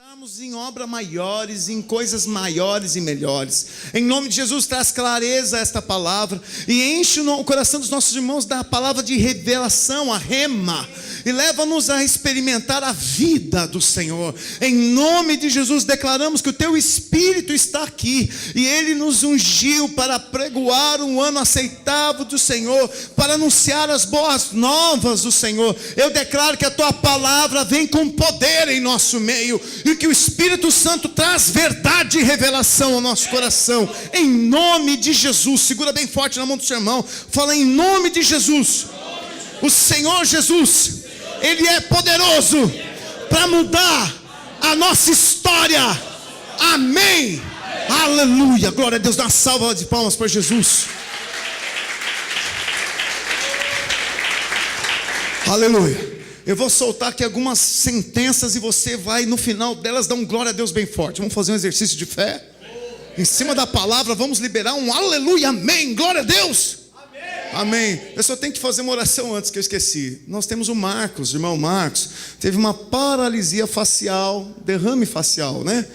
Estamos em obras maiores, em coisas maiores e melhores. Em nome de Jesus, traz clareza a esta palavra e enche o coração dos nossos irmãos da palavra de revelação, a rema, e leva-nos a experimentar a vida do Senhor. Em nome de Jesus, declaramos que o Teu Espírito está aqui e Ele nos ungiu para pregoar um ano aceitável do Senhor, para anunciar as boas novas do Senhor. Eu declaro que a Tua palavra vem com poder em nosso meio e que o Espírito Santo traz verdade e revelação ao nosso coração. Em nome de Jesus, segura bem forte na mão do seu irmão, fala em nome de Jesus. O Senhor Jesus, Ele é poderoso para mudar a nossa história. Amém. Aleluia. Glória a Deus. Dá uma salva de palmas para Jesus. Aleluia. Eu vou soltar aqui algumas sentenças e você vai no final delas dar um glória a Deus bem forte. Vamos fazer um exercício de fé? Em cima da palavra vamos liberar um aleluia, amém, glória a Deus. Amém. Eu só tenho que fazer uma oração antes que eu esqueci. Nós temos o Marcos, irmão Marcos, teve uma paralisia facial, derrame facial, né?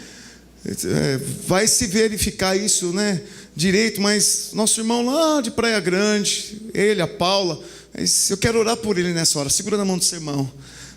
Vai se verificar isso, né, direito, mas nosso irmão lá de Praia Grande, ele, a Paula, eu quero orar por ele nessa hora. Segura na mão do seu irmão.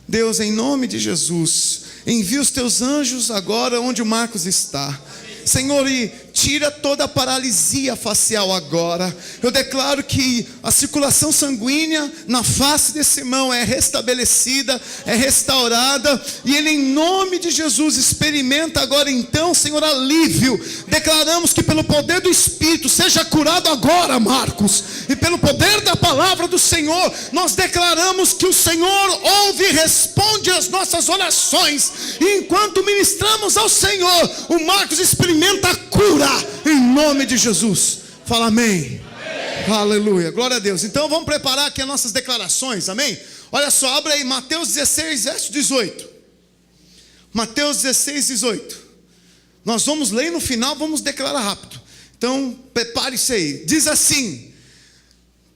Deus, em nome de Jesus, envia os teus anjos agora onde o Marcos está, Senhor, e tira toda a paralisia facial agora. Eu declaro que a circulação sanguínea na face desse irmão é restabelecida, é restaurada, e ele em nome de Jesus experimenta agora então, Senhor, alívio. Declaramos que pelo poder do Espírito seja curado agora, Marcos, e pelo poder da palavra do Senhor, nós declaramos que o Senhor ouve e responde às nossas orações, e enquanto ministramos ao Senhor, o Marcos experimenta a cura, em nome de Jesus. Fala amém. Amém. Aleluia, glória a Deus. Então vamos preparar aqui as nossas declarações, amém? Olha só, abre aí Mateus 16, verso 18. Mateus 16, 18. Nós vamos ler e no final vamos declarar rápido. Então prepare-se aí. Diz assim: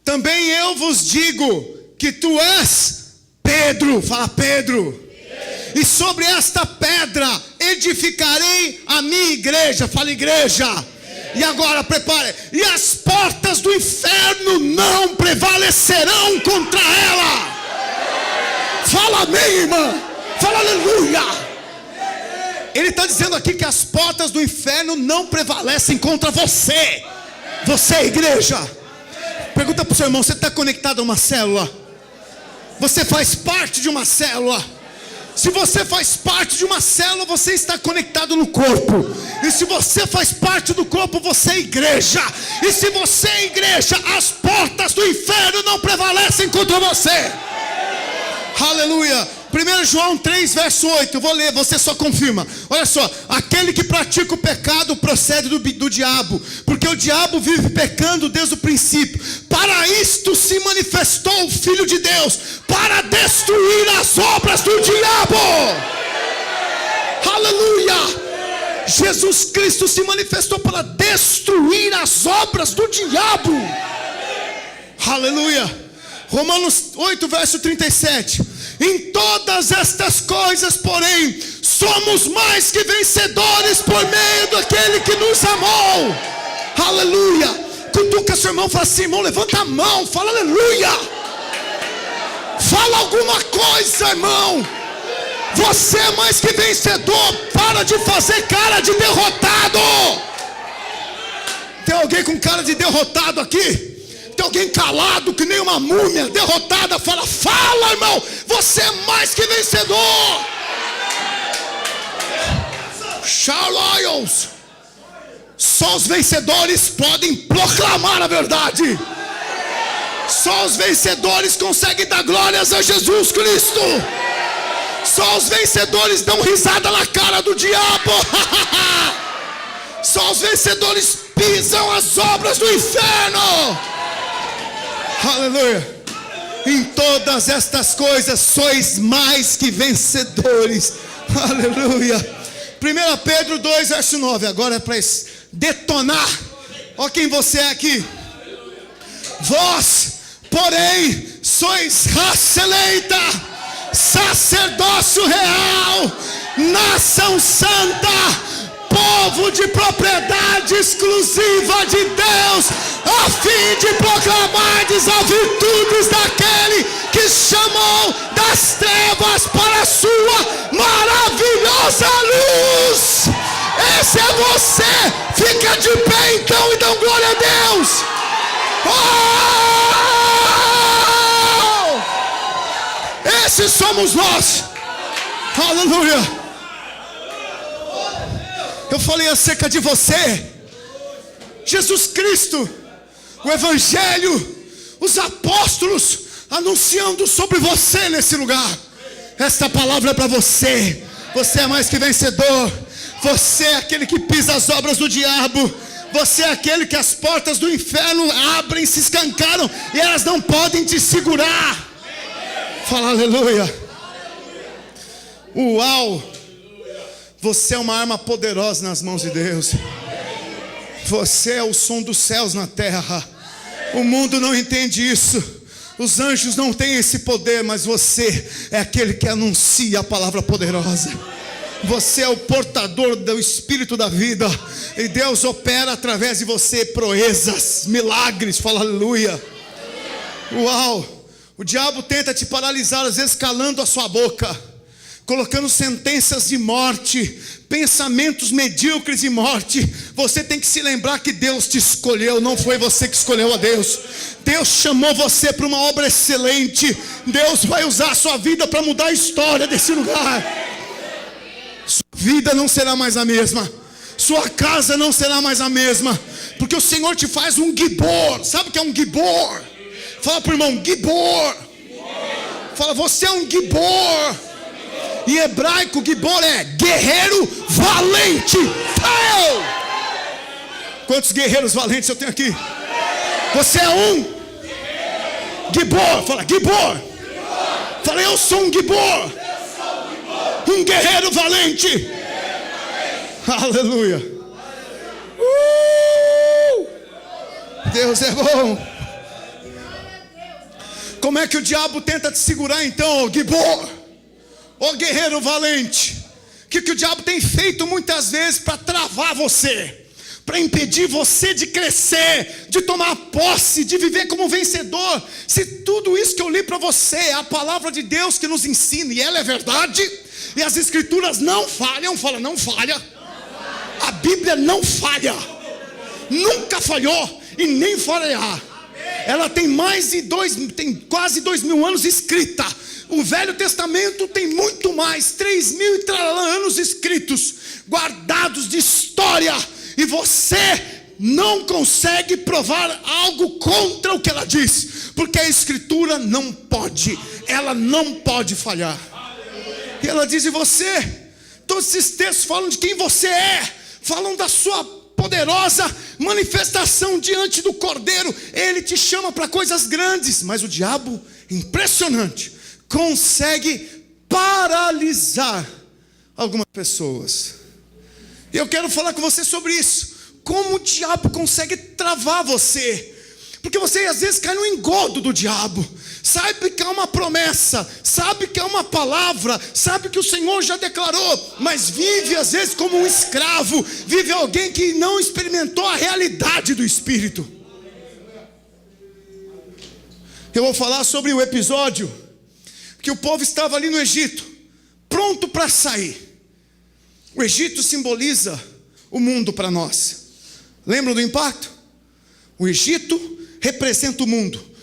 também eu vos digo que tu és Pedro. Fala Pedro. E sobre esta pedra edificarei a minha igreja. Fala igreja. E agora prepare. E as portas do inferno não prevalecerão contra ela. Fala amém, irmã. Fala aleluia. Ele está dizendo aqui que as portas do inferno não prevalecem contra você. Você, igreja. Pergunta para o seu irmão: você está conectado a uma célula? Você faz parte de uma célula? Se você faz parte de uma célula, você está conectado no corpo. E se você faz parte do corpo, você é igreja. E se você é igreja, as portas do inferno não prevalecem contra você. Aleluia. 1 João 3, verso 8. Eu vou ler, você só confirma. Olha só: aquele que pratica o pecado procede do diabo, porque o diabo vive pecando desde o princípio. Para isto se manifestou o Filho de Deus, para destruir as obras do diabo. Aleluia. Jesus Cristo se manifestou para destruir as obras do diabo. Aleluia. Romanos 8, verso 37. Em todas estas coisas, porém, somos mais que vencedores por meio daquele que nos amou. Aleluia. Cutuca seu irmão, fala assim: irmão, levanta a mão, fala aleluia. Fala alguma coisa, irmão. Você é mais que vencedor. Para de fazer cara de derrotado. Tem alguém com cara de derrotado aqui? Tem alguém calado que nem uma múmia, derrotada? Fala irmão, você é mais que vencedor. Charlions. Só os vencedores podem proclamar a verdade. Só os vencedores conseguem dar glórias a Jesus Cristo. Só os vencedores dão risada na cara do diabo. Só os vencedores pisam as obras do inferno. Aleluia. Em todas estas coisas sois mais que vencedores. Aleluia. 1 Pedro 2, verso 9. Agora é para detonar. Olha quem você é aqui. Vós, porém, sois raça eleita, sacerdócio real, nação santa, povo de propriedade exclusiva de Deus, a fim de proclamardes as virtudes daquele que chamou das trevas para a sua maravilhosa luz. Esse é você. Fica de pé então e dá glória a Deus. Oh! Esses somos nós. Aleluia. Eu falei acerca de você. Jesus Cristo, o Evangelho, os apóstolos anunciando sobre você nesse lugar. Esta palavra é para você. Você é mais que vencedor. Você é aquele que pisa as obras do diabo. Você é aquele que as portas do inferno abrem, se escancaram e elas não podem te segurar. Fala aleluia. Uau! Você é uma arma poderosa nas mãos de Deus. Você é o som dos céus na terra. O mundo não entende isso. Os anjos não têm esse poder, mas você é aquele que anuncia a palavra poderosa. Você é o portador do Espírito da vida. E Deus opera através de você proezas, milagres. Fala aleluia. Uau! O diabo tenta te paralisar, às vezes calando a sua boca, colocando sentenças de morte, pensamentos medíocres de morte. Você tem que se lembrar que Deus te escolheu, não foi você que escolheu a Deus. Deus chamou você para uma obra excelente. Deus vai usar a sua vida para mudar a história desse lugar. Sua vida não será mais a mesma. Sua casa não será mais a mesma, porque o Senhor te faz um gibor. Sabe o que é um gibor? Fala para o irmão, gibor. Fala, você é um gibor. Em hebraico, gibor é guerreiro valente. Quantos guerreiros valentes eu tenho aqui? Você é um gibor. Fala, gibor. Fala, eu sou um gibor. Um guerreiro valente. Aleluia. Deus é bom. Como é que o diabo tenta te segurar então, gibor? Ô guerreiro valente. O que o diabo tem feito muitas vezes para travar você, para impedir você de crescer, de tomar posse, de viver como vencedor? Se tudo isso que eu li para você é a palavra de Deus que nos ensina, e ela é verdade, e as escrituras não falham. Fala, não falha. A Bíblia não falha. Nunca falhou e nem falhará. Ela tem tem quase 2000 anos escrita. O Velho Testamento tem muito mais, 3000 e anos escritos, guardados de história. E você não consegue provar algo contra o que ela diz, porque a Escritura não pode, ela não pode falhar. E ela diz: e você? Todos esses textos falam de quem você é, falam da sua poderosa manifestação diante do Cordeiro. Ele te chama para coisas grandes, mas o diabo, impressionante, consegue paralisar algumas pessoas. E eu quero falar com você sobre isso. Como o diabo consegue travar você, porque você às vezes cai no engodo do diabo. Sabe que é uma promessa, sabe que é uma palavra, sabe que o Senhor já declarou, mas vive às vezes como um escravo. Vive alguém que não experimentou a realidade do Espírito. Eu vou falar sobre o episódio que o povo estava ali no Egito, pronto para sair. O Egito simboliza o mundo para nós. Lembram do impacto? O Egito representa o mundo.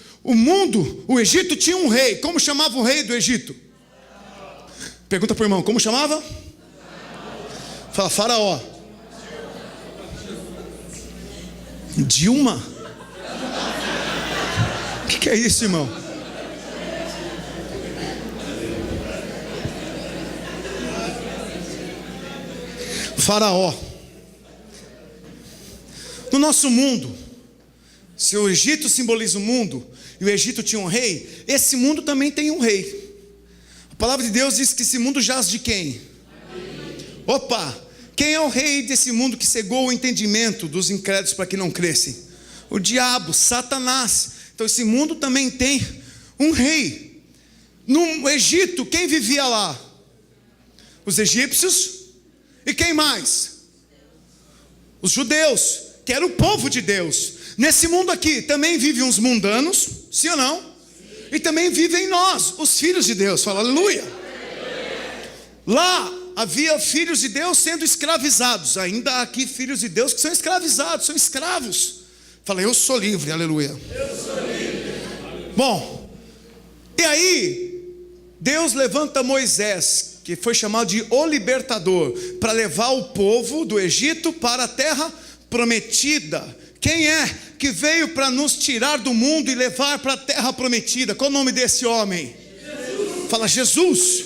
O Egito tinha um rei. Como chamava o rei do Egito? Pergunta para o irmão, como chamava? Fala, Faraó. Dilma? O que é isso, irmão? Faraó. No nosso mundo, se o Egito simboliza o mundo e o Egito tinha um rei, esse mundo também tem um rei. A palavra de Deus diz que esse mundo jaz de quem? Opa! Quem é o rei desse mundo que cegou o entendimento dos incrédulos para que não crescem? O diabo, Satanás. Então esse mundo também tem um rei. No Egito, quem vivia lá? Os egípcios. E quem mais? Os judeus, que era o povo de Deus. Nesse mundo aqui também vivem uns mundanos, sim ou não? E também vivem nós, os filhos de Deus. Fala aleluia. Lá havia filhos de Deus sendo escravizados. Ainda há aqui filhos de Deus que são escravizados, são escravos. Fala, eu sou livre, aleluia. Eu sou livre. Bom, e aí Deus levanta Moisés, que foi chamado de o libertador, para levar o povo do Egito para a terra prometida. Quem é que veio para nos tirar do mundo e levar para a terra prometida? Qual o nome desse homem? Jesus. Fala, Jesus.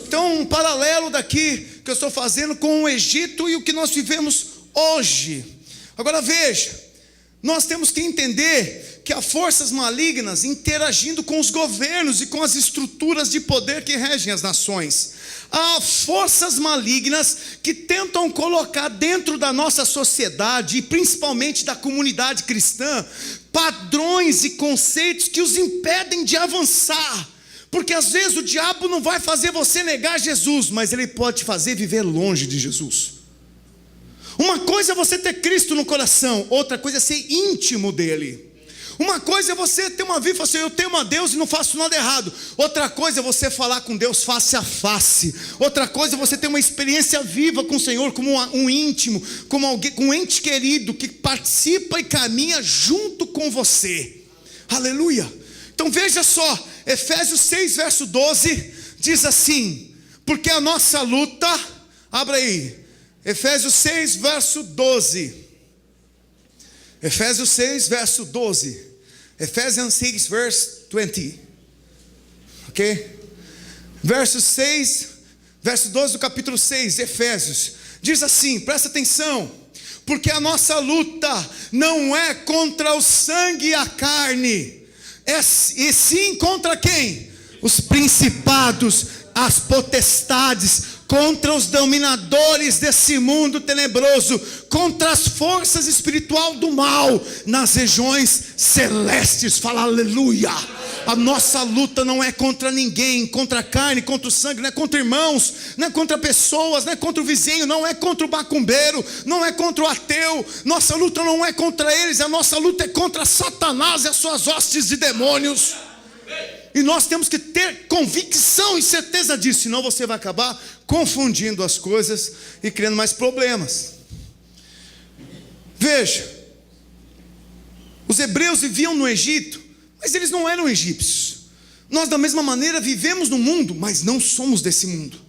Então, um paralelo daqui que eu estou fazendo com o Egito e o que nós vivemos hoje. Agora veja, nós temos que entender que há forças malignas interagindo com os governos e com as estruturas de poder que regem as nações. Há forças malignas que tentam colocar dentro da nossa sociedade, e principalmente da comunidade cristã, padrões e conceitos que os impedem de avançar. Porque às vezes o diabo não vai fazer você negar Jesus, mas ele pode te fazer viver longe de Jesus. Uma coisa é você ter Cristo no coração, outra coisa é ser íntimo dele. Uma coisa é você ter uma vida e falar assim, eu tenho uma Deus e não faço nada errado. Outra coisa é você falar com Deus face a face. Outra coisa é você ter uma experiência viva com o Senhor, como um íntimo, como alguém, um ente querido que participa e caminha junto com você. Aleluia. Então veja só, Efésios 6 verso 12 diz assim, porque a nossa luta, abra aí, Efésios 6 verso 12, Efésios 6 verso 12, Ephesians 6 verse 20, ok? Verso 6, verso 12 do capítulo 6, Efésios, diz assim, presta atenção, porque a nossa luta não é contra o sangue e a carne, e sim contra quem? Os principados, as potestades, contra os dominadores desse mundo tenebroso, contra as forças espirituais do mal, nas regiões celestes. Fala aleluia. A nossa luta não é contra ninguém, contra a carne, contra o sangue, não é contra irmãos, não é contra pessoas, não é contra o vizinho, não é contra o macumbeiro, não é contra o ateu. Nossa luta não é contra eles, a nossa luta é contra Satanás e as suas hostes de demônios. E nós temos que ter convicção e certeza disso, senão você vai acabar confundindo as coisas e criando mais problemas. Veja, os hebreus viviam no Egito, mas eles não eram egípcios. Nós da mesma maneira vivemos no mundo, mas não somos desse mundo.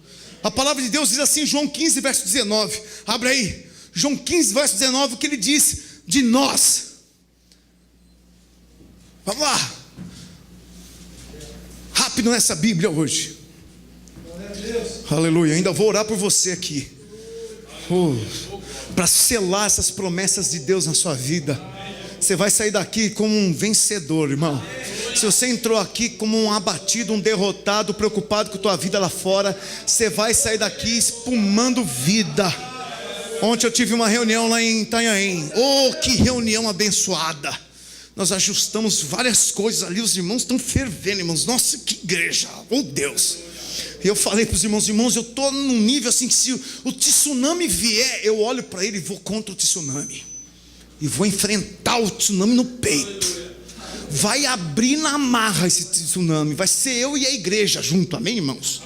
A palavra de Deus diz assim, João 15 verso 19, abre aí, João 15 verso 19, o que ele diz de nós. Vamos lá, rápido nessa Bíblia hoje. Aleluia, ainda vou orar por você aqui, para selar essas promessas de Deus na sua vida. Você vai sair daqui como um vencedor, irmão. Se você entrou aqui como um abatido, um derrotado, preocupado com a tua vida lá fora, você vai sair daqui espumando vida. Ontem eu tive uma reunião lá em Itanhaém. Oh, que reunião abençoada. Nós ajustamos várias coisas ali, os irmãos estão fervendo, irmãos. Nossa, que igreja, oh Deus. E eu falei para os irmãos, eu estou num nível assim que se o tsunami vier, eu olho para ele e vou contra o tsunami. E vou enfrentar o tsunami no peito. Vai abrir na marra esse tsunami. Vai ser eu e a igreja junto, amém, irmãos?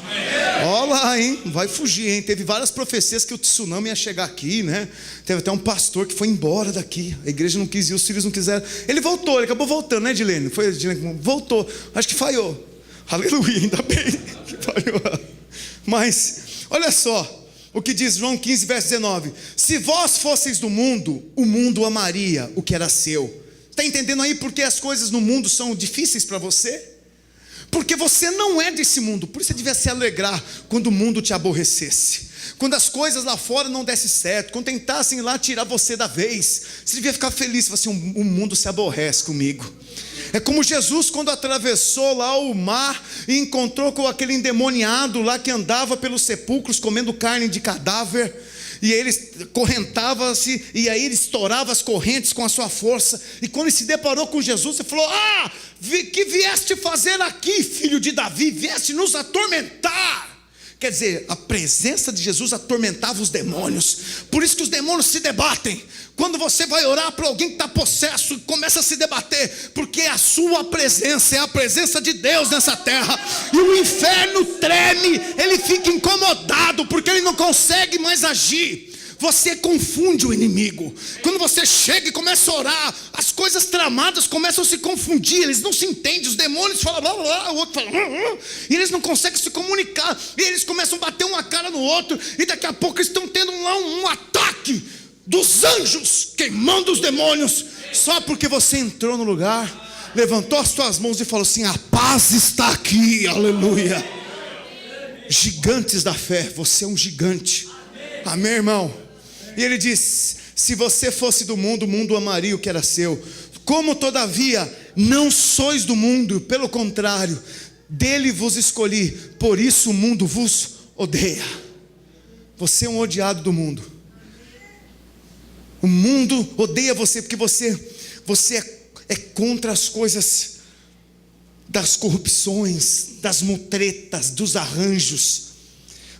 Olha lá, hein? Vai fugir, hein? Teve várias profecias que o tsunami ia chegar aqui, né? Teve até um pastor que foi embora daqui. A igreja não quis ir, os filhos não quiseram. Ele voltou, ele acabou voltando, né, Dilene? Foi, Dilene, voltou. Acho que falhou. Aleluia, ainda bem que falhou. Mas, olha só. O que diz João 15, verso 19: se vós fosseis do mundo, o mundo amaria o que era seu. Está entendendo aí porque as coisas no mundo são difíceis para você? Porque você não é desse mundo. Por isso você devia se alegrar quando o mundo te aborrecesse, quando as coisas lá fora não dessem certo, quando tentassem lá tirar você da vez. Você devia ficar feliz, assim, o mundo se aborrece comigo. É como Jesus quando atravessou lá o mar e encontrou com aquele endemoniado lá que andava pelos sepulcros comendo carne de cadáver. E ele correntava-se, e aí ele estourava as correntes com a sua força. E quando ele se deparou com Jesus, ele falou: que vieste fazer aqui, filho de Davi? Vieste nos atormentar. Quer dizer, a presença de Jesus atormentava os demônios. Por isso que os demônios se debatem. Quando você vai orar para alguém que está possesso, começa a se debater, porque a sua presença é a presença de Deus nessa terra. E o inferno treme, ele fica incomodado, porque ele não consegue mais agir. Você confunde o inimigo. Quando você chega e começa a orar, as coisas tramadas começam a se confundir. Eles não se entendem. Os demônios falam blá, blá, blá, o outro fala blá, blá, e eles não conseguem se comunicar. E eles começam a bater uma cara no outro. E daqui a pouco eles estão tendo um ataque dos anjos queimando os demônios. Só porque você entrou no lugar, levantou as suas mãos e falou assim: a paz está aqui, aleluia. Gigantes da fé, você é um gigante. Amém, irmão? E ele diz: se você fosse do mundo, o mundo amaria o que era seu. Como todavia não sois do mundo, pelo contrário, dele vos escolhi, por isso o mundo vos odeia. Você é um odiado do mundo. O mundo odeia você porque você é contra as coisas das corrupções, das mutretas, dos arranjos.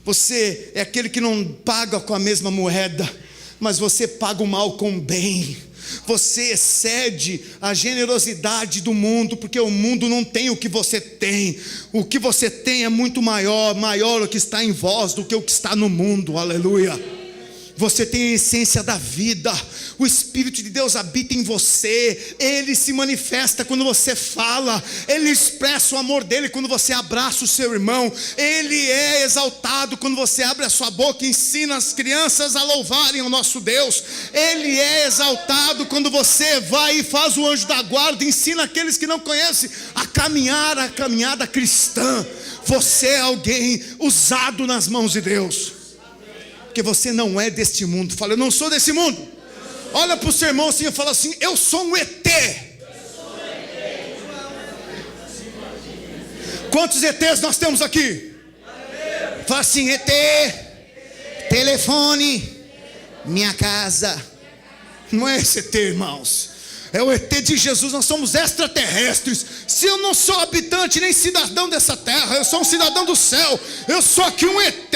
Você é aquele que não paga com a mesma moeda, mas você paga o mal com o bem. Você excede a generosidade do mundo, porque o mundo não tem o que você tem. O que você tem é muito maior o que está em vós do que o que está no mundo, aleluia. Você tem a essência da vida. O Espírito de Deus habita em você. Ele se manifesta quando você fala. Ele expressa o amor dele quando você abraça o seu irmão. Ele é exaltado quando você abre a sua boca e ensina as crianças a louvarem o nosso Deus. Ele é exaltado quando você vai e faz o anjo da guarda, ensina aqueles que não conhecem a caminhar a caminhada cristã. Você é alguém usado nas mãos de Deus. Porque você não é deste mundo. Fala: eu não sou desse mundo. Olha para o seu irmão assim e fala assim: eu sou um ET. Quantos ETs nós temos aqui? Fala assim: ET, telefone, minha casa. Não é esse ET, irmãos. É o ET de Jesus. Nós somos extraterrestres. Se eu não sou habitante nem cidadão dessa terra, eu sou um cidadão do céu. Eu sou aqui um ET.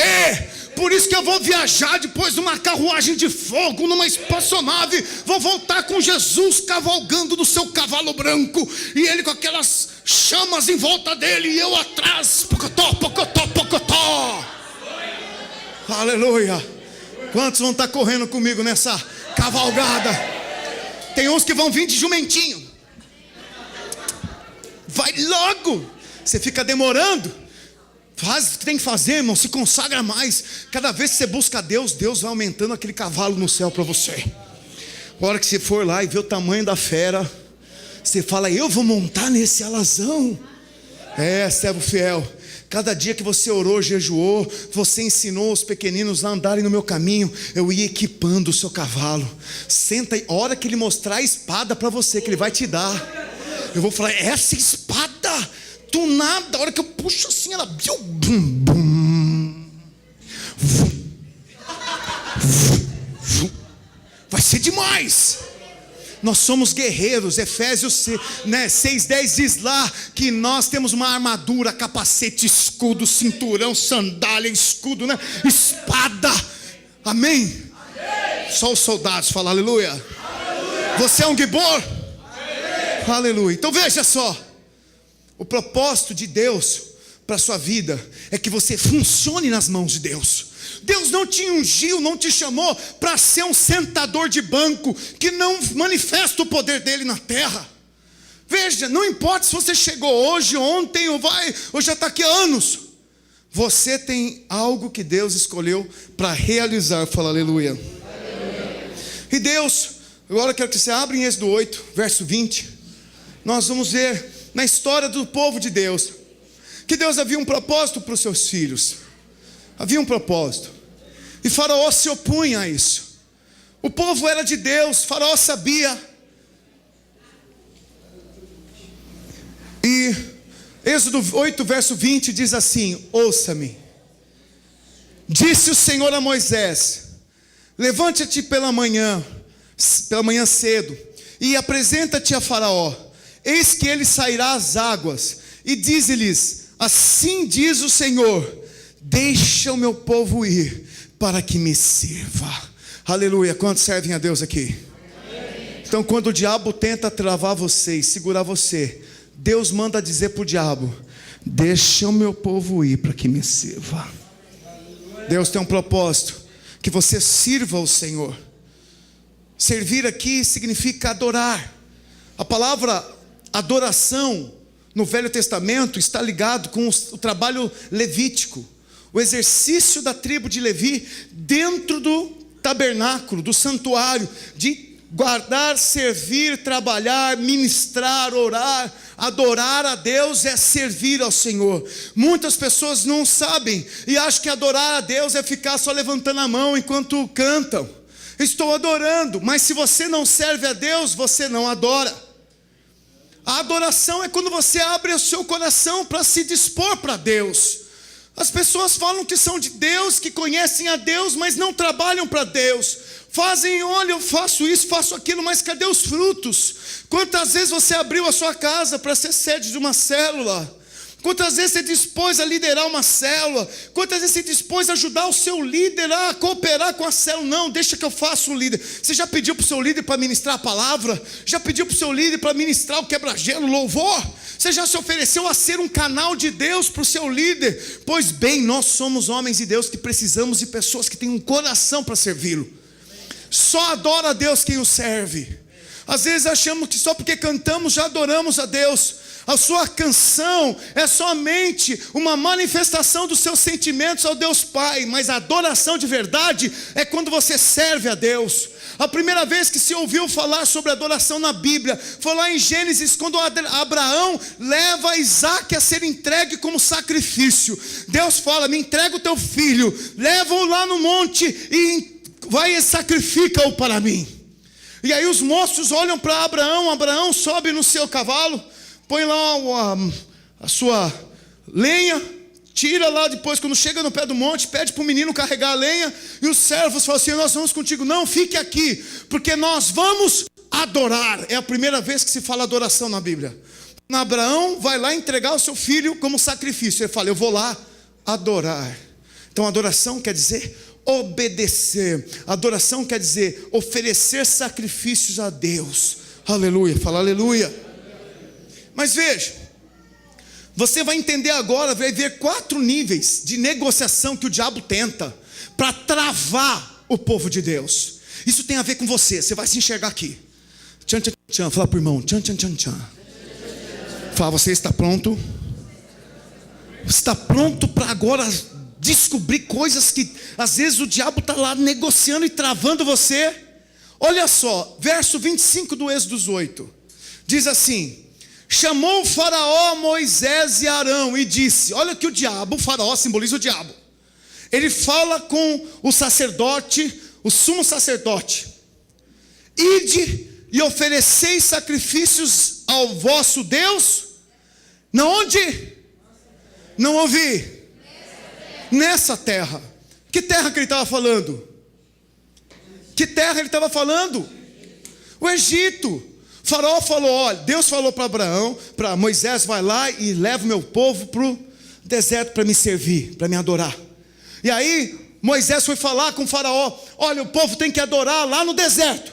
Por isso que eu vou viajar depois de uma carruagem de fogo, numa espaçonave. Vou voltar com Jesus cavalgando no seu cavalo branco, e ele com aquelas chamas em volta dele, e eu atrás. Pocotó, pocotó, pocotó. Aleluia. Quantos vão estar correndo comigo nessa cavalgada? Tem uns que vão vir de jumentinho. Vai logo. Você fica demorando. Faz o que tem que fazer, irmão. Se consagra mais. Cada vez que você busca Deus, Deus vai aumentando aquele cavalo no céu para você. A hora que você for lá e ver o tamanho da fera, você fala: eu vou montar nesse alazão. É, servo fiel. Cada dia que você orou, jejuou, você ensinou os pequeninos a andarem no meu caminho, eu ia equipando o seu cavalo. Senta aí, a hora que ele mostrar a espada para você, que ele vai te dar, eu vou falar: essa espada, do nada, a hora que eu puxo assim, ela vai ser demais. Nós somos guerreiros. Efésios 6:10 diz lá que nós temos uma armadura, capacete, escudo, cinturão, sandália, escudo, espada. Amém? Só os soldados falam aleluia. Você é um gibor? Aleluia. Então veja só, o propósito de Deus para a sua vida é que você funcione nas mãos de Deus. Deus não te ungiu, não te chamou para ser um sentador de banco que não manifesta o poder dele na terra. Veja, não importa se você chegou hoje, ontem ou já está aqui há anos. Você tem algo que Deus escolheu para realizar. Fala aleluia. Aleluia. E Deus, agora eu quero que você abra em Êxodo 8, verso 20. Nós vamos ver na história do povo de Deus que Deus havia um propósito para os seus filhos. Havia um propósito. E Faraó se opunha a isso. O povo era de Deus, Faraó sabia. E Êxodo 8, verso 20 diz assim: ouça-me. Disse o Senhor a Moisés: levante-te pela manhã cedo, e apresenta-te a Faraó. Eis que ele sairá às águas, e dize-lhes: assim diz o Senhor: deixa o meu povo ir para que me sirva. Aleluia. Quantos servem a Deus aqui? Então quando o diabo tenta travar você e segurar você, Deus manda dizer para o diabo: deixa o meu povo ir para que me sirva. Deus tem um propósito, que você sirva o Senhor. Servir aqui significa adorar. A palavra adoração no Velho Testamento está ligado com o trabalho levítico, o exercício da tribo de Levi dentro do tabernáculo, do santuário, de guardar, servir, trabalhar, ministrar, orar. Adorar a Deus é servir ao Senhor. Muitas pessoas não sabem e acham que adorar a Deus é ficar só levantando a mão enquanto cantam. Estou adorando, mas se você não serve a Deus, você não adora. A adoração é quando você abre o seu coração para se dispor para Deus. As pessoas falam que são de Deus, que conhecem a Deus, mas não trabalham para Deus. Fazem, olha, eu faço isso, faço aquilo, mas cadê os frutos? Quantas vezes você abriu a sua casa para ser sede de uma célula? Quantas vezes você dispôs a liderar uma célula? Quantas vezes você dispôs a ajudar o seu líder a cooperar com a célula? Não, deixa que eu faça o líder. Você já pediu para o seu líder para ministrar a palavra? Já pediu para o seu líder para ministrar o quebra-gelo, o louvor? Você já se ofereceu a ser um canal de Deus para o seu líder? Pois bem, nós somos homens de Deus que precisamos de pessoas que têm um coração para servi-lo. Só adora a Deus quem o serve. Às vezes achamos que só porque cantamos já adoramos a Deus. A sua canção é somente uma manifestação dos seus sentimentos ao Deus Pai, mas a adoração de verdade é quando você serve a Deus. A primeira vez que se ouviu falar sobre adoração na Bíblia foi lá em Gênesis, quando Abraão leva Isaac a ser entregue como sacrifício. Deus fala: me entrega o teu filho, leva-o lá no monte e vai e sacrifica-o para mim. E aí os moços olham para Abraão, Abraão sobe no seu cavalo, põe lá a sua lenha, tira lá depois, quando chega no pé do monte, pede para o menino carregar a lenha, e os servos falam assim: nós vamos contigo. Não, fique aqui, porque nós vamos adorar. É a primeira vez que se fala adoração na Bíblia. Abraão vai lá entregar o seu filho como sacrifício. Ele fala: eu vou lá adorar. Então adoração quer dizer obedecer. Adoração quer dizer oferecer sacrifícios a Deus. Aleluia, fala aleluia. Mas veja, você vai entender agora, vai ver 4 níveis de negociação que o diabo tenta para travar o povo de Deus. Isso tem a ver com você, você vai se enxergar aqui. Tchan, tchan, tchan. Fala para o irmão: tchan, tchan, tchan, tchan. Fala: você está pronto? Está pronto para agora descobrir coisas que às vezes o diabo está lá negociando e travando você? Olha só, verso 25 do Êxodo 8, diz assim: chamou o faraó Moisés e Arão e disse... Olha que o faraó simboliza o diabo. Ele fala com o sacerdote, o sumo sacerdote: ide e ofereceis sacrifícios ao vosso Deus. Na onde? Não ouvi. Nessa terra. Que terra que ele estava falando? Que terra ele estava falando? O Egito. O faraó falou: olha, Deus falou para Abraão, para Moisés: vai lá e leva o meu povo para o deserto para me servir, para me adorar. E aí Moisés foi falar com o faraó: olha, o povo tem que adorar lá no deserto.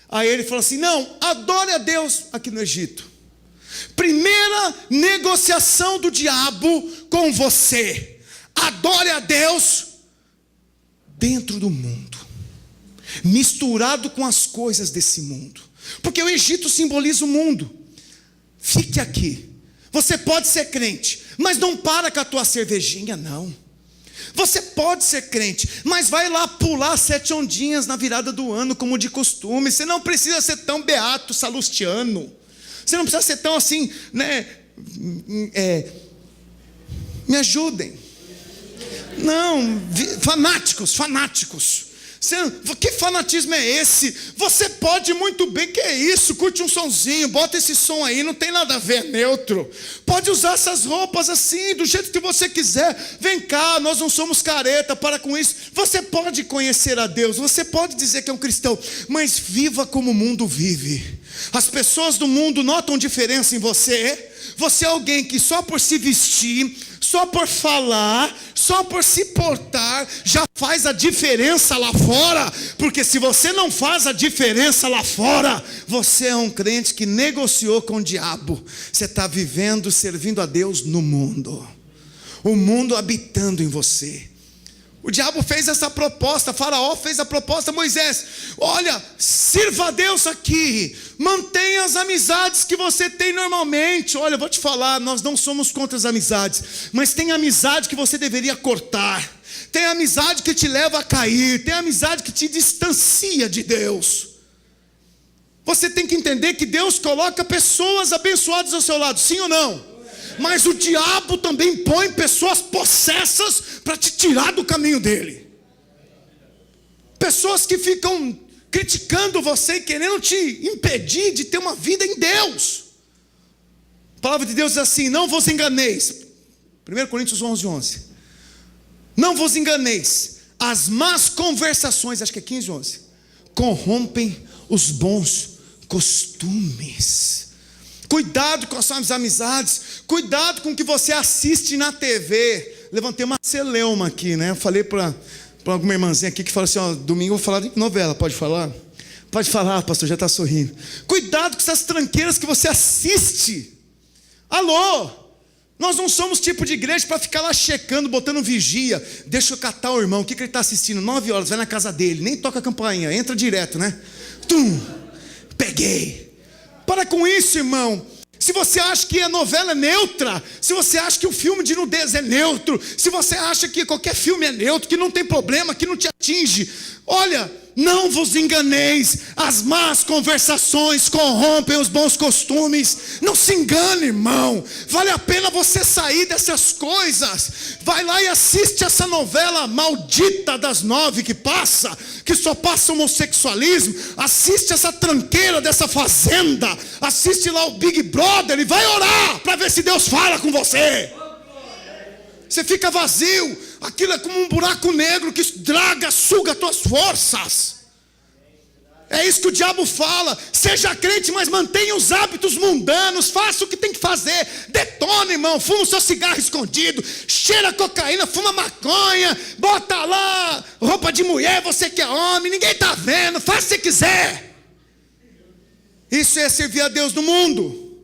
Aí ele falou assim: não, adore a Deus aqui no Egito. Primeira negociação do diabo com você: adore a Deus dentro do mundo, misturado com as coisas desse mundo. Porque o Egito simboliza o mundo. Fique aqui. Você pode ser crente, mas não para com a tua cervejinha, não. Você pode ser crente, mas vai lá pular 7 ondinhas na virada do ano, como de costume. Você não precisa ser tão beato salustiano. Você não precisa ser tão assim, né? Me ajudem. Não, fanáticos. Que fanatismo é esse? Você pode muito bem, que é isso? Curte um sonzinho, bota esse som aí, não tem nada a ver, neutro. Pode usar essas roupas assim, do jeito que você quiser. Vem cá, nós não somos careta, para com isso. Você pode conhecer a Deus, você pode dizer que é um cristão, mas viva como o mundo vive. As pessoas do mundo notam diferença em você. Você é alguém que só por se vestir, só por falar, só por se portar, já faz a diferença lá fora. Porque se você não faz a diferença lá fora, você é um crente que negociou com o diabo. Você está vivendo, servindo a Deus no mundo, o mundo habitando em você. O diabo fez essa proposta, Faraó fez a proposta a Moisés: olha, sirva a Deus aqui, mantenha as amizades que você tem normalmente. Olha, eu vou te falar, nós não somos contra as amizades, mas tem amizade que você deveria cortar, tem amizade que te leva a cair, tem amizade que te distancia de Deus. Você tem que entender que Deus coloca pessoas abençoadas ao seu lado, sim ou não? Mas o diabo também põe pessoas possessas para te tirar do caminho dele. Pessoas que ficam criticando você e querendo te impedir de ter uma vida em Deus. A palavra de Deus diz assim: não vos enganeis. 1 Coríntios 11:11. Não vos enganeis, as más conversações, acho que é 15:11, corrompem os bons costumes. Cuidado com as suas amizades, cuidado com o que você assiste na TV. Levantei uma celeuma aqui, né? Eu falei para alguma irmãzinha aqui que falou assim: ó, domingo eu vou falar de novela, pode falar? Pode falar, pastor, já está sorrindo. Cuidado com essas tranqueiras que você assiste. Alô, nós não somos tipo de igreja para ficar lá checando, botando vigia. Deixa eu catar o irmão, o que ele está assistindo? 9 horas, vai na casa dele, nem toca a campainha, entra direto, né? Tum, peguei. Para com isso, irmão. Se você acha que a novela é neutra, se você acha que o filme de nudez é neutro, se você acha que qualquer filme é neutro, que não tem problema, que não te atinge, olha, não vos enganeis, as más conversações corrompem os bons costumes. Não se engane, irmão. Vale a pena você sair dessas coisas. Vai lá e assiste essa novela maldita das 9 que passa, que só passa homossexualismo. Assiste essa tranqueira dessa fazenda, assiste lá o Big Brother e vai orar para ver se Deus fala com você. Você fica vazio, aquilo é como um buraco negro que draga, suga as tuas forças. É isso que o diabo fala: seja crente, mas mantenha os hábitos mundanos, faça o que tem que fazer, detona, irmão, fuma o seu cigarro escondido, cheira cocaína, fuma maconha, bota lá roupa de mulher, você que é homem, ninguém está vendo, faça se quiser. Isso é servir a Deus no mundo.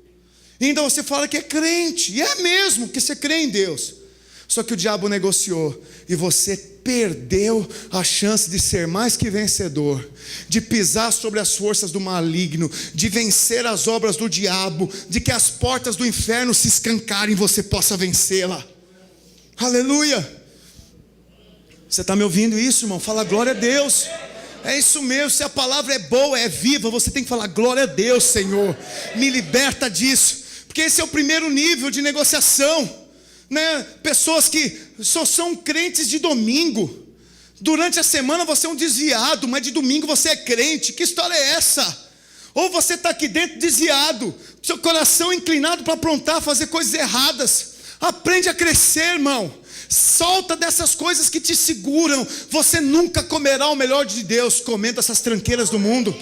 E ainda você fala que é crente, e é mesmo que você crê em Deus. Só que o diabo negociou e você perdeu a chance de ser mais que vencedor, de pisar sobre as forças do maligno, de vencer as obras do diabo, de que as portas do inferno se escancarem e você possa vencê-la. Aleluia! Você está me ouvindo isso, irmão? Fala glória a Deus. É isso mesmo, se a palavra é boa, é viva, você tem que falar glória a Deus, Senhor, me liberta disso, porque esse é o primeiro nível de negociação. Né? Pessoas que só são crentes de domingo. Durante a semana você é um desviado, mas de domingo você é crente. Que história é essa? Ou você está aqui dentro desviado, seu coração inclinado para aprontar, fazer coisas erradas. Aprende a crescer, irmão. Solta dessas coisas que te seguram. Você nunca comerá o melhor de Deus comendo essas tranqueiras do mundo.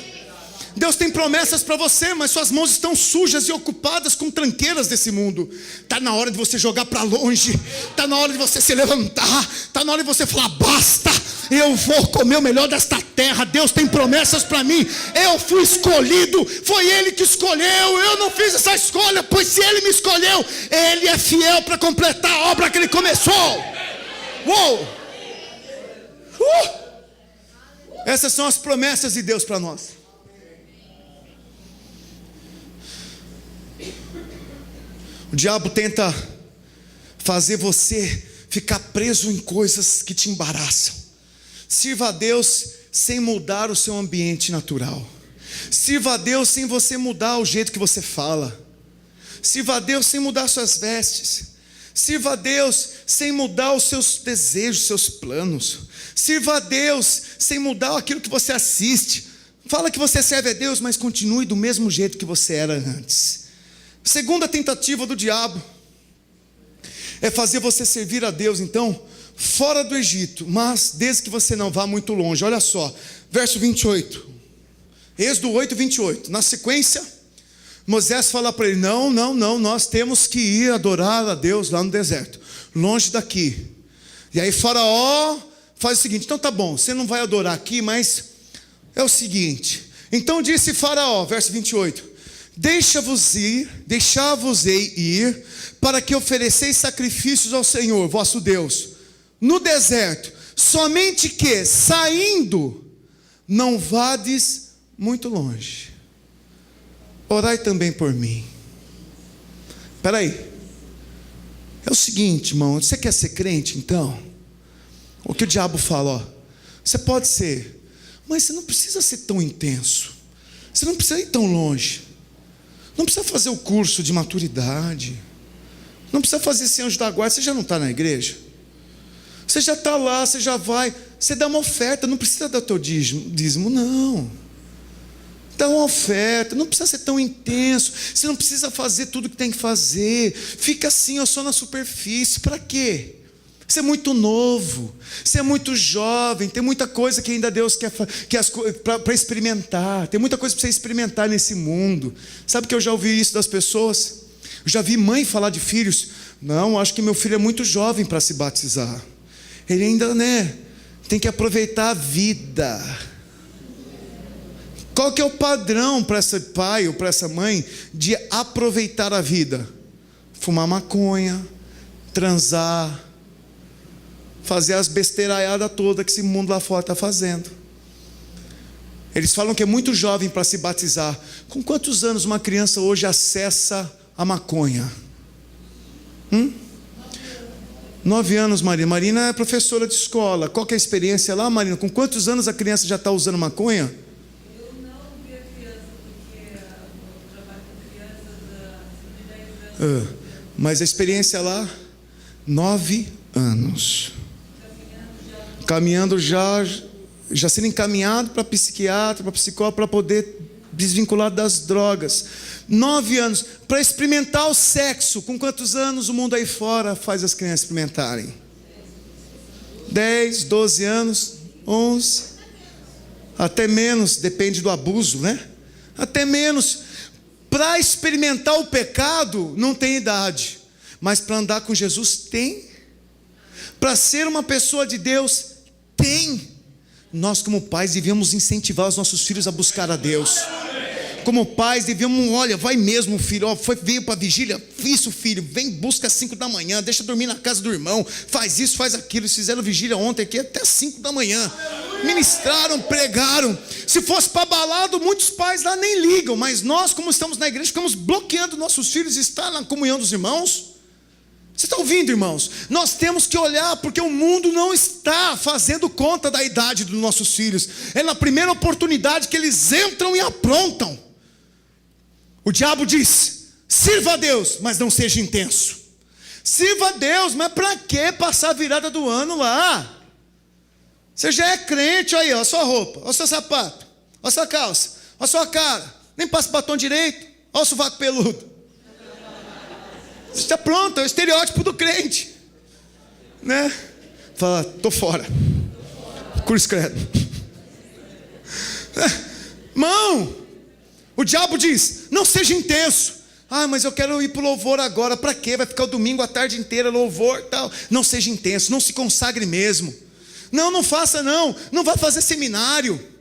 Deus tem promessas para você, mas suas mãos estão sujas e ocupadas com tranqueiras desse mundo. Está na hora de você jogar para longe. Está na hora de você se levantar. Está na hora de você falar: basta, eu vou comer o melhor desta terra. Deus tem promessas para mim. Eu fui escolhido, foi Ele que escolheu. Eu não fiz essa escolha, pois se Ele me escolheu, Ele é fiel para completar a obra que Ele começou. Uou! Essas são as promessas de Deus para nós. O diabo tenta fazer você ficar preso em coisas que te embaraçam. Sirva a Deus sem mudar o seu ambiente natural. Sirva a Deus sem você mudar o jeito que você fala. Sirva a Deus sem mudar suas vestes. Sirva a Deus sem mudar os seus desejos, seus planos. Sirva a Deus sem mudar aquilo que você assiste. Fala que você serve a Deus, mas continue do mesmo jeito que você era antes. Segunda tentativa do diabo é fazer você servir a Deus, então, fora do Egito, mas desde que você não vá muito longe. Olha só, verso 28, Êxodo 8, 28. Na sequência, Moisés fala para ele: não, nós temos que ir adorar a Deus lá no deserto. longe daqui. E aí Faraó faz o seguinte: então tá bom, você não vai adorar aqui, mas é o seguinte. Então disse Faraó, verso 28: deixar-vos-ei ir, para que ofereceis sacrifícios ao Senhor, vosso Deus, no deserto, somente que, saindo, não vades muito longe. Orai também por mim. Espera aí. É o seguinte, irmão, você quer ser crente, então? O que o diabo fala, ó, você pode ser, mas você não precisa ser tão intenso. Você não precisa ir tão longe. Não precisa fazer o curso de maturidade. Não precisa fazer esse anjo da guarda. Você já não está na igreja? Você já está lá, você já vai. Você dá uma oferta, não precisa dar o teu dízimo, não. Dá uma oferta, não precisa ser tão intenso. Você não precisa fazer tudo que tem que fazer. Fica assim, só na superfície. Para quê? Você é muito novo, você é muito jovem, tem muita coisa que ainda Deus quer para experimentar, tem muita coisa para você experimentar nesse mundo. Sabe que eu já ouvi isso das pessoas? Eu já vi mãe falar de filhos: não, acho que meu filho é muito jovem para se batizar. Ele ainda, tem que aproveitar a vida. Qual que é o padrão para esse pai ou para essa mãe de aproveitar a vida? Fumar maconha, transar, fazer as besteiraiadas todas que esse mundo lá fora está fazendo. Eles falam que é muito jovem para se batizar. Com quantos anos uma criança hoje acessa a maconha? 9 anos, Marina. Marina é professora de escola. Qual que é a experiência lá, Marina? Com quantos anos a criança já está usando maconha? Eu não vi a criança, porque eu trabalho com crianças de 10 anos. Mas a experiência lá, 9 anos. Caminhando já sendo encaminhado para psiquiatra, para psicólogo, para poder desvincular das drogas. 9 anos, para experimentar o sexo. Com quantos anos o mundo aí fora faz as crianças experimentarem? 10, 12 anos, 11, até menos, depende do abuso, até menos. Para experimentar o pecado não tem idade, mas para andar com Jesus tem. Para ser uma pessoa de Deus tem. Nós como pais devíamos incentivar os nossos filhos a buscar a Deus. Como pais devíamos, olha, vai mesmo filho, veio para a vigília, isso filho, vem, busca às 5 da manhã, deixa dormir na casa do irmão, faz isso, faz aquilo. Eles fizeram vigília ontem aqui até 5 da manhã, ministraram, pregaram. Se fosse para balado, muitos pais lá nem ligam, mas nós, como estamos na igreja, ficamos bloqueando nossos filhos de estar na comunhão dos irmãos. Você está ouvindo, irmãos? Nós temos que olhar, porque o mundo não está fazendo conta da idade dos nossos filhos. É na primeira oportunidade que eles entram e aprontam. O diabo diz: sirva a Deus, mas não seja intenso. Sirva a Deus, mas para que passar a virada do ano lá? Você já é crente, aí, ó, a sua roupa, ó, o seu sapato, ó, a sua calça, ó, a sua cara, nem passa batom direito, ó, o sovaco peludo. Você está pronto, é o estereótipo do crente, Fala, tô fora. Cruz credo. Irmão, o diabo diz: não seja intenso. Mas eu quero ir para o louvor agora. Para quê? Vai ficar o domingo a tarde inteira, louvor e tal. Não seja intenso, não se consagre mesmo. Não faça não vai fazer seminário.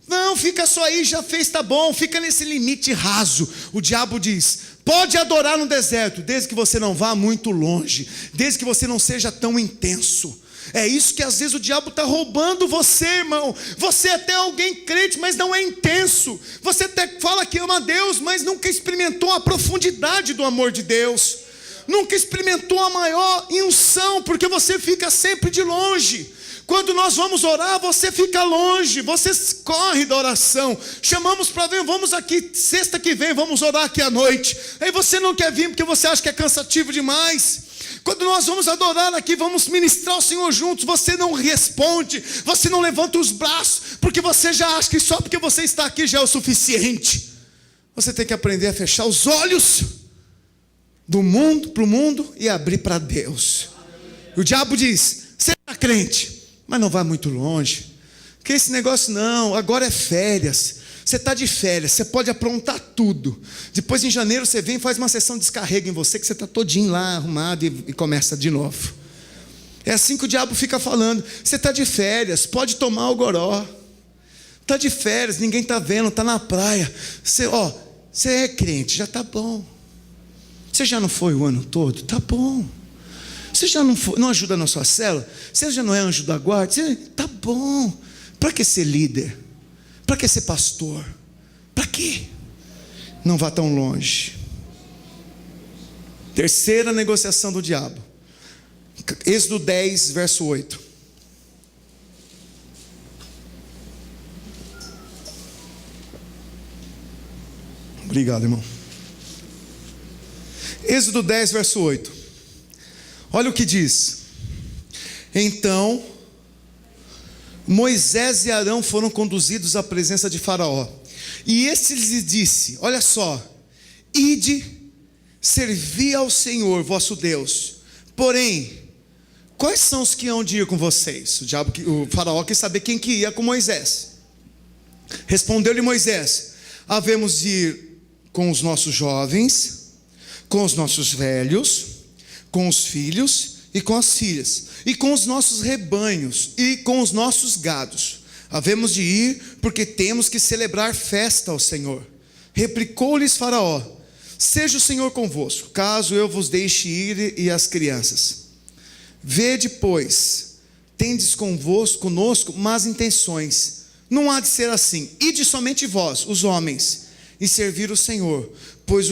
Não, fica só aí, já fez, tá bom. Fica nesse limite raso. O diabo diz: pode adorar no deserto, desde que você não vá muito longe, desde que você não seja tão intenso. É isso que às vezes o diabo está roubando você, irmão. Você é até alguém crente, mas não é intenso. Você até fala que ama a Deus, mas nunca experimentou a profundidade do amor de Deus. Nunca experimentou a maior unção, porque você fica sempre de longe. Quando nós vamos orar, você fica longe, você corre da oração. Chamamos para vir, vamos aqui, sexta que vem, vamos orar aqui à noite. Aí você não quer vir porque você acha que é cansativo demais. Quando nós vamos adorar aqui, vamos ministrar o Senhor juntos, você não responde, você não levanta os braços, porque você já acha que só porque você está aqui já é o suficiente. Você tem que aprender a fechar os olhos do mundo para o mundo e abrir para Deus. O diabo diz: você é crente, mas não vai muito longe, que esse negócio não, agora é férias, você está de férias, você pode aprontar tudo, depois em janeiro você vem e faz uma sessão de descarrego em você, que você está todinho lá arrumado e começa de novo. É assim que o diabo fica falando. Você está de férias, pode tomar o goró. Está de férias, ninguém está vendo, está na praia. Você é crente, já está bom. Você já não foi o ano todo? Está bom. Você já não ajuda na sua célula? Você já não é anjo da guarda? Está bom. Para que ser líder? Para que ser pastor? Para quê? Não vá tão longe. Terceira negociação do diabo. Êxodo 10, verso 8. Obrigado, irmão. Êxodo 10, verso 8. Olha o que diz. Então Moisés e Arão foram conduzidos à presença de Faraó, e este lhes disse: olha só, ide, servi ao Senhor vosso Deus. Porém, quais são os que hão de ir com vocês? O Faraó quis saber quem que ia com Moisés. Respondeu-lhe Moisés: havemos de ir com os nossos jovens, com os nossos velhos, com os filhos e com as filhas, e com os nossos rebanhos e com os nossos gados. Havemos de ir, porque temos que celebrar festa ao Senhor. Replicou-lhes Faraó: seja o Senhor convosco, caso eu vos deixe ir e as crianças. Vede, pois, tendes conosco más intenções. Não há de ser assim. Ide somente vós, os homens, e servir o Senhor, pois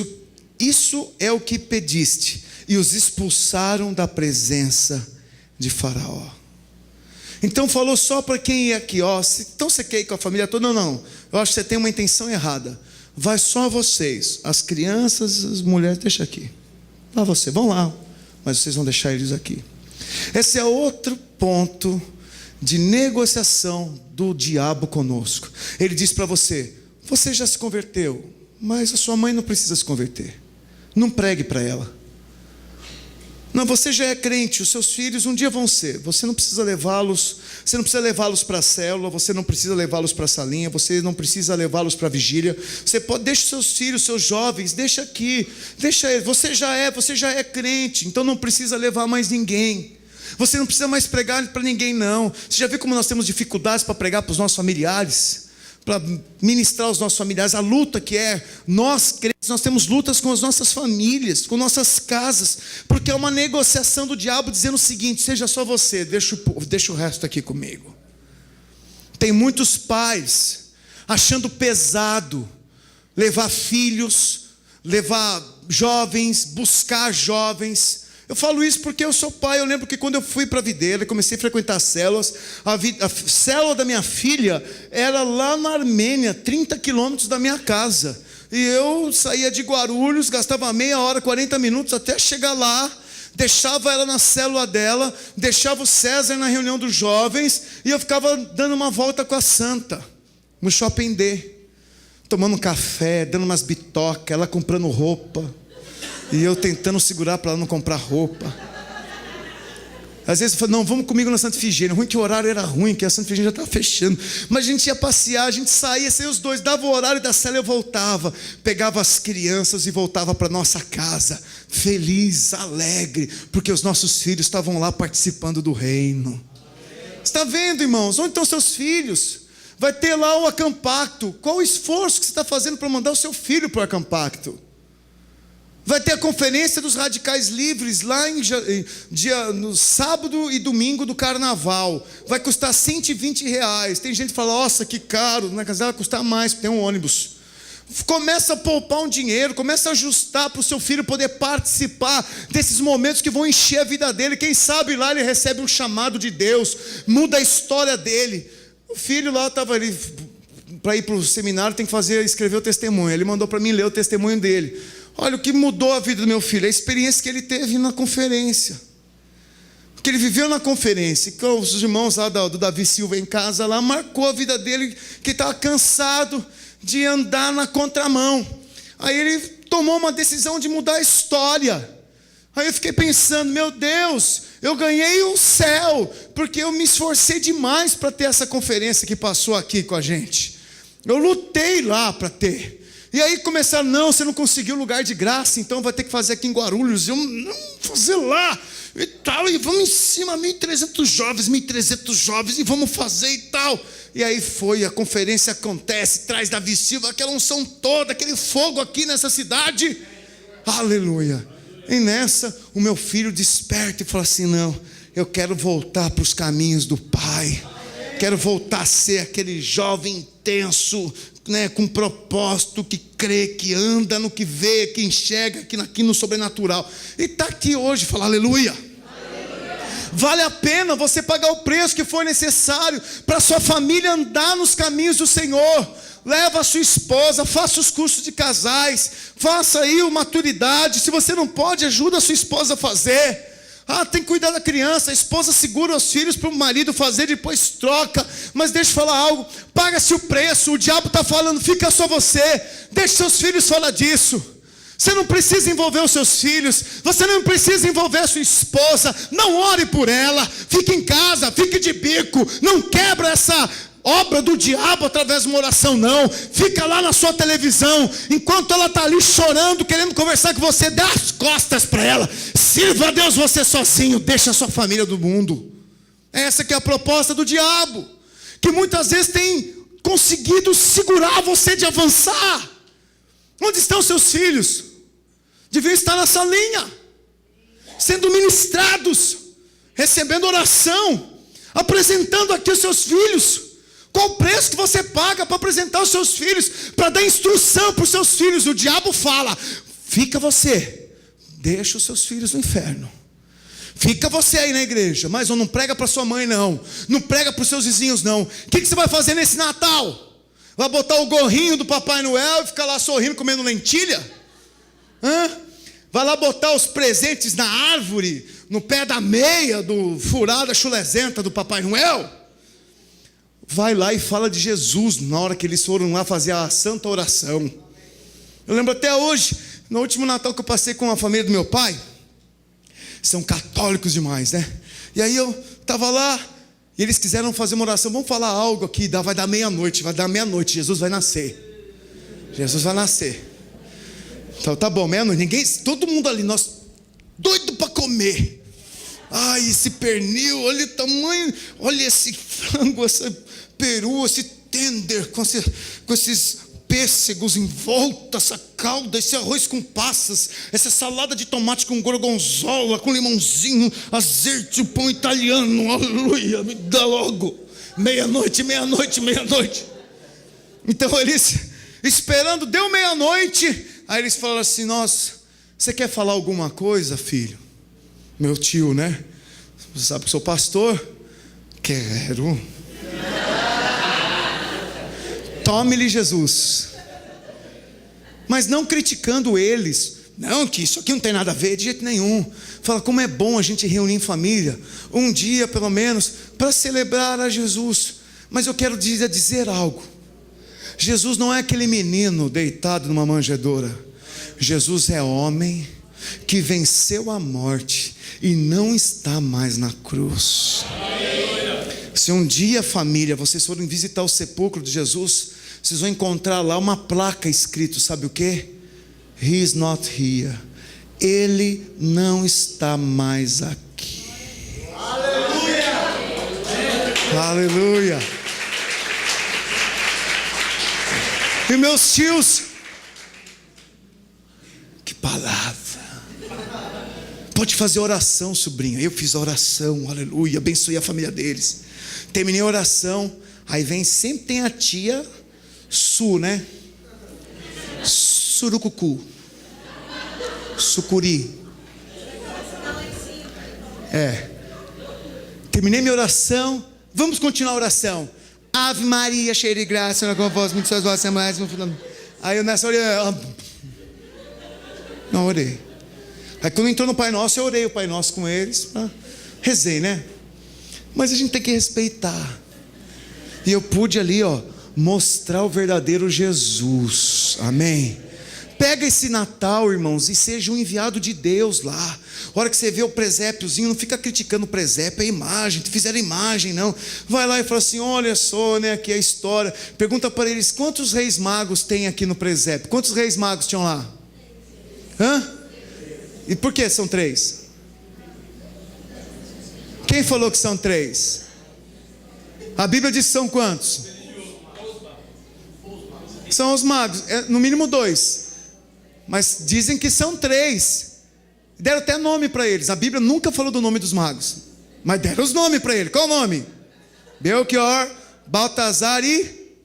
isso é o que pediste. E os expulsaram da presença de Faraó. Então falou só para quem ia aqui, então você quer ir com a família toda? Não, eu acho que você tem uma intenção errada. Vai só vocês, as crianças, as mulheres, deixa aqui. Vá você, vão lá, mas vocês vão deixar eles aqui. Esse é outro ponto de negociação do diabo conosco. Ele diz para você: você já se converteu, mas a sua mãe não precisa se converter. Não pregue para ela. Não, você já é crente, os seus filhos um dia vão ser. Você não precisa levá-los, você não precisa levá-los para a célula, você não precisa levá-los para a salinha, você não precisa levá-los para a vigília. Você pode, deixa os seus filhos, seus jovens, deixa aqui, deixa eles. Você já é crente, então não precisa levar mais ninguém. Você não precisa mais pregar para ninguém, não. Você já viu como nós temos dificuldades para pregar para os nossos familiares? Para ministrar aos nossos familiares, a luta que é, nós crentes, nós temos lutas com as nossas famílias, com nossas casas, porque é uma negociação do diabo dizendo o seguinte: seja só você, deixa o resto aqui comigo. Tem muitos pais achando pesado levar filhos, levar jovens, buscar jovens. Eu falo isso porque eu sou pai. Eu lembro que quando eu fui para a Videira, comecei a frequentar células, a célula da minha filha era lá na Armênia, 30 quilômetros da minha casa. E eu saía de Guarulhos, gastava meia hora, 40 minutos até chegar lá, deixava ela na célula dela, deixava o César na reunião dos jovens, e eu ficava dando uma volta com a Santa, no Shopping D, tomando um café, dando umas bitocas, ela comprando roupa. E eu tentando segurar para ela não comprar roupa. Às vezes eu falo: não, vamos comigo na Santa Efigênia. Ruim que o horário era ruim, que a Santa Efigênia já estava fechando. Mas a gente ia passear, a gente saía os dois, dava o horário da cela, eu voltava, pegava as crianças e voltava para nossa casa, feliz, alegre, porque os nossos filhos estavam lá participando do reino. Está vendo, irmãos? Onde estão seus filhos? Vai ter lá o acampacto. Qual o esforço que você está fazendo para mandar o seu filho para o acampacto? Vai ter a conferência dos radicais livres lá no sábado e domingo do carnaval. Vai custar R$120. Tem gente que fala: nossa, que caro. Na casa vai custar mais, porque tem um ônibus. Começa a poupar um dinheiro, começa a ajustar para o seu filho poder participar desses momentos que vão encher a vida dele. Quem sabe lá ele recebe um chamado de Deus, muda a história dele. O filho lá estava ali, para ir para o seminário tem que escrever o testemunho. Ele mandou para mim ler o testemunho dele. Olha o que mudou a vida do meu filho, a experiência que ele teve na conferência, o que ele viveu na conferência, com os irmãos lá do Davi Silva em casa lá, marcou a vida dele, que estava cansado de andar na contramão. Aí ele tomou uma decisão de mudar a história. Aí eu fiquei pensando: meu Deus, eu ganhei o céu, porque eu me esforcei demais para ter essa conferência que passou aqui com a gente. Eu lutei lá para ter. E aí começaram, não, você não conseguiu lugar de graça, então vai ter que fazer aqui em Guarulhos. Eu, não, fazer lá e tal, e vamos em cima, 1.300 jovens, e vamos fazer e tal. E aí foi, a conferência acontece, traz Davi Silva, aquela unção toda, aquele fogo aqui nessa cidade. Aleluia. E nessa, o meu filho desperta e fala assim, não, eu quero voltar para os caminhos do Pai. Quero voltar a ser aquele jovem intenso, né, com propósito, que crê, que anda no que vê, que enxerga aqui no sobrenatural. E está aqui hoje, fala aleluia. Vale a pena você pagar o preço que for necessário para sua família andar nos caminhos do Senhor. Leva a sua esposa, faça os cursos de casais, faça aí a maturidade. Se você não pode, ajuda a sua esposa a fazer. Tem que cuidar da criança, a esposa segura os filhos para o marido fazer, depois troca. Mas deixa eu falar algo, paga-se o preço. O diabo está falando, fica só você, deixa seus filhos falar disso. Você não precisa envolver os seus filhos, você não precisa envolver a sua esposa. Não ore por ela, fique em casa, fique de bico. Não quebra essa obra do diabo através de uma oração, não. Fica lá na sua televisão, enquanto ela está ali chorando, querendo conversar com você, dá as costas para ela. Sirva a Deus você sozinho, deixa a sua família do mundo. Essa que é a proposta do diabo, que muitas vezes tem conseguido segurar você de avançar. Onde estão seus filhos? Deviam estar na salinha, sendo ministrados, recebendo oração, apresentando aqui os seus filhos. Qual o preço que você paga para apresentar os seus filhos, para dar instrução para os seus filhos? O diabo fala, fica você, deixa os seus filhos no inferno. Fica você aí na igreja, mas não prega para sua mãe não, não prega para os seus vizinhos não. O que você vai fazer nesse Natal? Vai botar o gorrinho do Papai Noel e ficar lá sorrindo, comendo lentilha? Vai lá botar os presentes na árvore, no pé da meia, do furada chulezenta do Papai Noel? Vai lá e fala de Jesus na hora que eles foram lá fazer a santa oração. Eu lembro até hoje, no último Natal que eu passei com a família do meu pai. São católicos demais, né? E aí eu estava lá, e eles quiseram fazer uma oração. Vamos falar algo aqui, vai dar meia-noite, Jesus vai nascer. Jesus vai nascer. Então tá bom, meia-noite, todo mundo ali, nós doido para comer. Ai, esse pernil, olha o tamanho, olha esse frango, esse peru, esse tender, com esses pêssegos em volta, essa calda, esse arroz com passas, essa salada de tomate com gorgonzola, com limãozinho, azeite, pão italiano, aleluia, me dá logo, meia-noite. Então eles, esperando, deu meia-noite, aí eles falaram assim, nossa, você quer falar alguma coisa, filho? Meu tio, né? Você sabe que sou pastor? Quero. Tome-lhe Jesus. Mas não criticando eles. Não, que isso aqui não tem nada a ver, de jeito nenhum. Fala, como é bom a gente reunir em família, um dia pelo menos, para celebrar a Jesus. Mas eu quero dizer algo. Jesus não é aquele menino deitado numa manjedoura. Jesus é homem que venceu a morte e não está mais na cruz. Se um dia, família, vocês forem visitar o sepulcro de Jesus, vocês vão encontrar lá uma placa escrito, sabe o que? He is not here. Ele não está mais aqui. Aleluia! Aleluia! E meus tios, que palavra! Pode fazer oração, sobrinha. Eu fiz a oração, aleluia, abençoei a família deles. Terminei a oração, aí sempre tem a tia né? Surucucu, sucuri. Terminei minha oração. Vamos continuar a oração. Ave Maria, cheia de graça, Senhor é convosco, muitos sois vós, mais. Aí eu nessa hora não orei. Aí quando entrou no Pai Nosso, eu orei o Pai Nosso com eles. Rezei, né? Mas a gente tem que respeitar. E eu pude ali, mostrar o verdadeiro Jesus. Amém. Pega esse Natal, irmãos, e seja um enviado de Deus lá. A hora que você vê o presépiozinho, não fica criticando o presépio, é imagem, fizeram imagem, não. Vai lá e fala assim, olha só, né, aqui é a história. Pergunta para eles, quantos reis magos tem aqui no presépio? Quantos reis magos tinham lá? Hã? E por que são 3? Quem falou que são 3? A Bíblia diz que são quantos? São os magos, no mínimo 2. Mas dizem que são 3. Deram até nome para eles. A Bíblia nunca falou do nome dos magos, mas deram os nomes para ele. Qual o nome? Belchior, Baltazar e...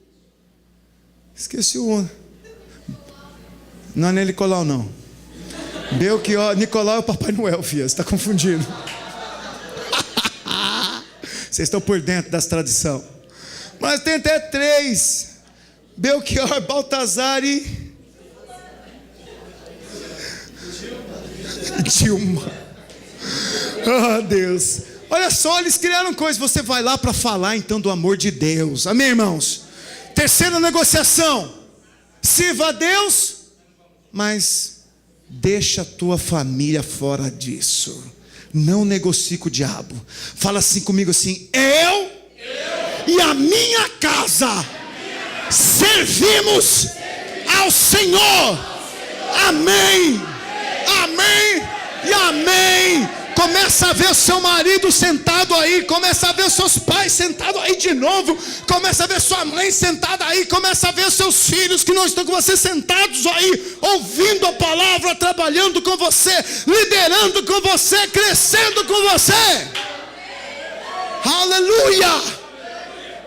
esqueci o outro. Não é Nicolau, não. Belchior, Nicolau é o Papai Noel, filha. Você está confundindo. Vocês estão por dentro das tradições. Mas tem até 3. Belchior, Baltazar e... Dilma. Oh, Deus. Olha só, eles criaram coisas. Você vai lá para falar então do amor de Deus. Amém, irmãos? Terceira negociação. Sirva a Deus, mas deixa a tua família fora disso. Não negocie com o diabo. Fala assim comigo assim: eu e a minha casa servimos ao Senhor. Amém. Amém e amém. Começa a ver o seu marido sentado aí. Começa a ver os seus pais sentados aí de novo. Começa a ver sua mãe sentada aí. Começa a ver os seus filhos que não estão com você sentados aí, ouvindo a palavra, trabalhando com você, liderando com você, crescendo com você. Aleluia.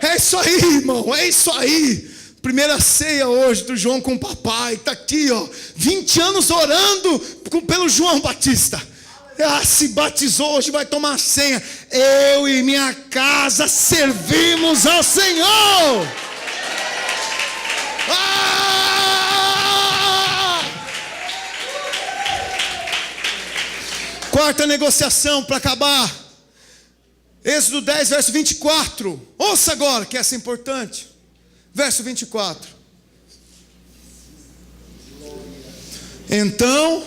É isso aí, irmão, é isso aí. Primeira ceia hoje do João com o papai. Está aqui, ó, 20 anos orando pelo João Batista. Se batizou, hoje vai tomar a ceia. Eu e minha casa servimos ao Senhor. Quarta negociação para acabar. Êxodo 10, verso 24. Ouça agora que essa é importante. Verso 24. Então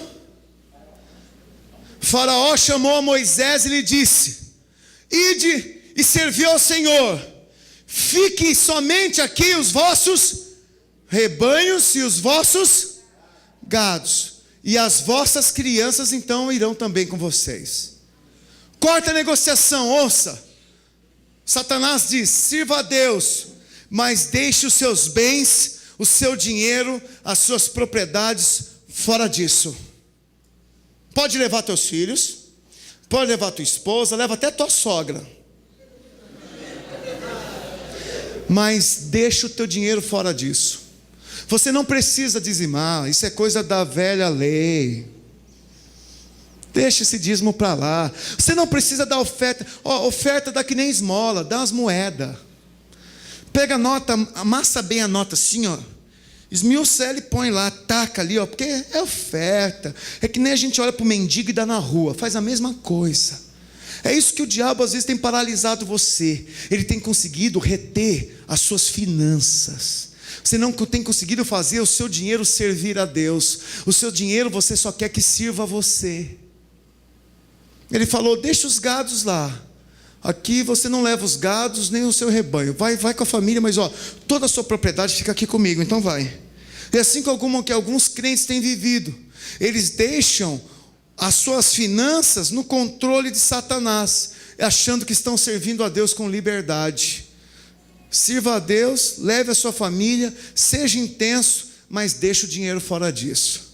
Faraó chamou a Moisés e lhe disse: ide e servi ao Senhor. Fiquem somente aqui os vossos rebanhos e os vossos gados, e as vossas crianças então irão também com vocês. Quarta negociação, ouça. Satanás diz: sirva a Deus, mas deixe os seus bens, o seu dinheiro, as suas propriedades fora disso. Pode levar teus filhos, pode levar tua esposa, leva até tua sogra, mas deixa o teu dinheiro fora disso. Você não precisa dizimar, isso é coisa da velha lei. Deixa esse dízimo para lá. Você não precisa dar oferta. Oferta dá que nem esmola, dá as moedas. Pega a nota, amassa bem a nota assim, ó. Esmiuça ela e põe lá, taca ali, ó, porque é oferta. É que nem a gente olha para o mendigo e dá na rua, faz a mesma coisa. É isso que o diabo às vezes tem paralisado você. Ele tem conseguido reter as suas finanças. Você não tem conseguido fazer o seu dinheiro servir a Deus. O seu dinheiro você só quer que sirva a você. Ele falou: deixa os gados lá. Aqui você não leva os gados nem o seu rebanho. Vai com a família, mas ó, toda a sua propriedade fica aqui comigo, então vai. E assim que alguns crentes têm vivido. Eles deixam as suas finanças no controle de Satanás, achando que estão servindo a Deus com liberdade. Sirva a Deus, leve a sua família, seja intenso, mas deixe o dinheiro fora disso.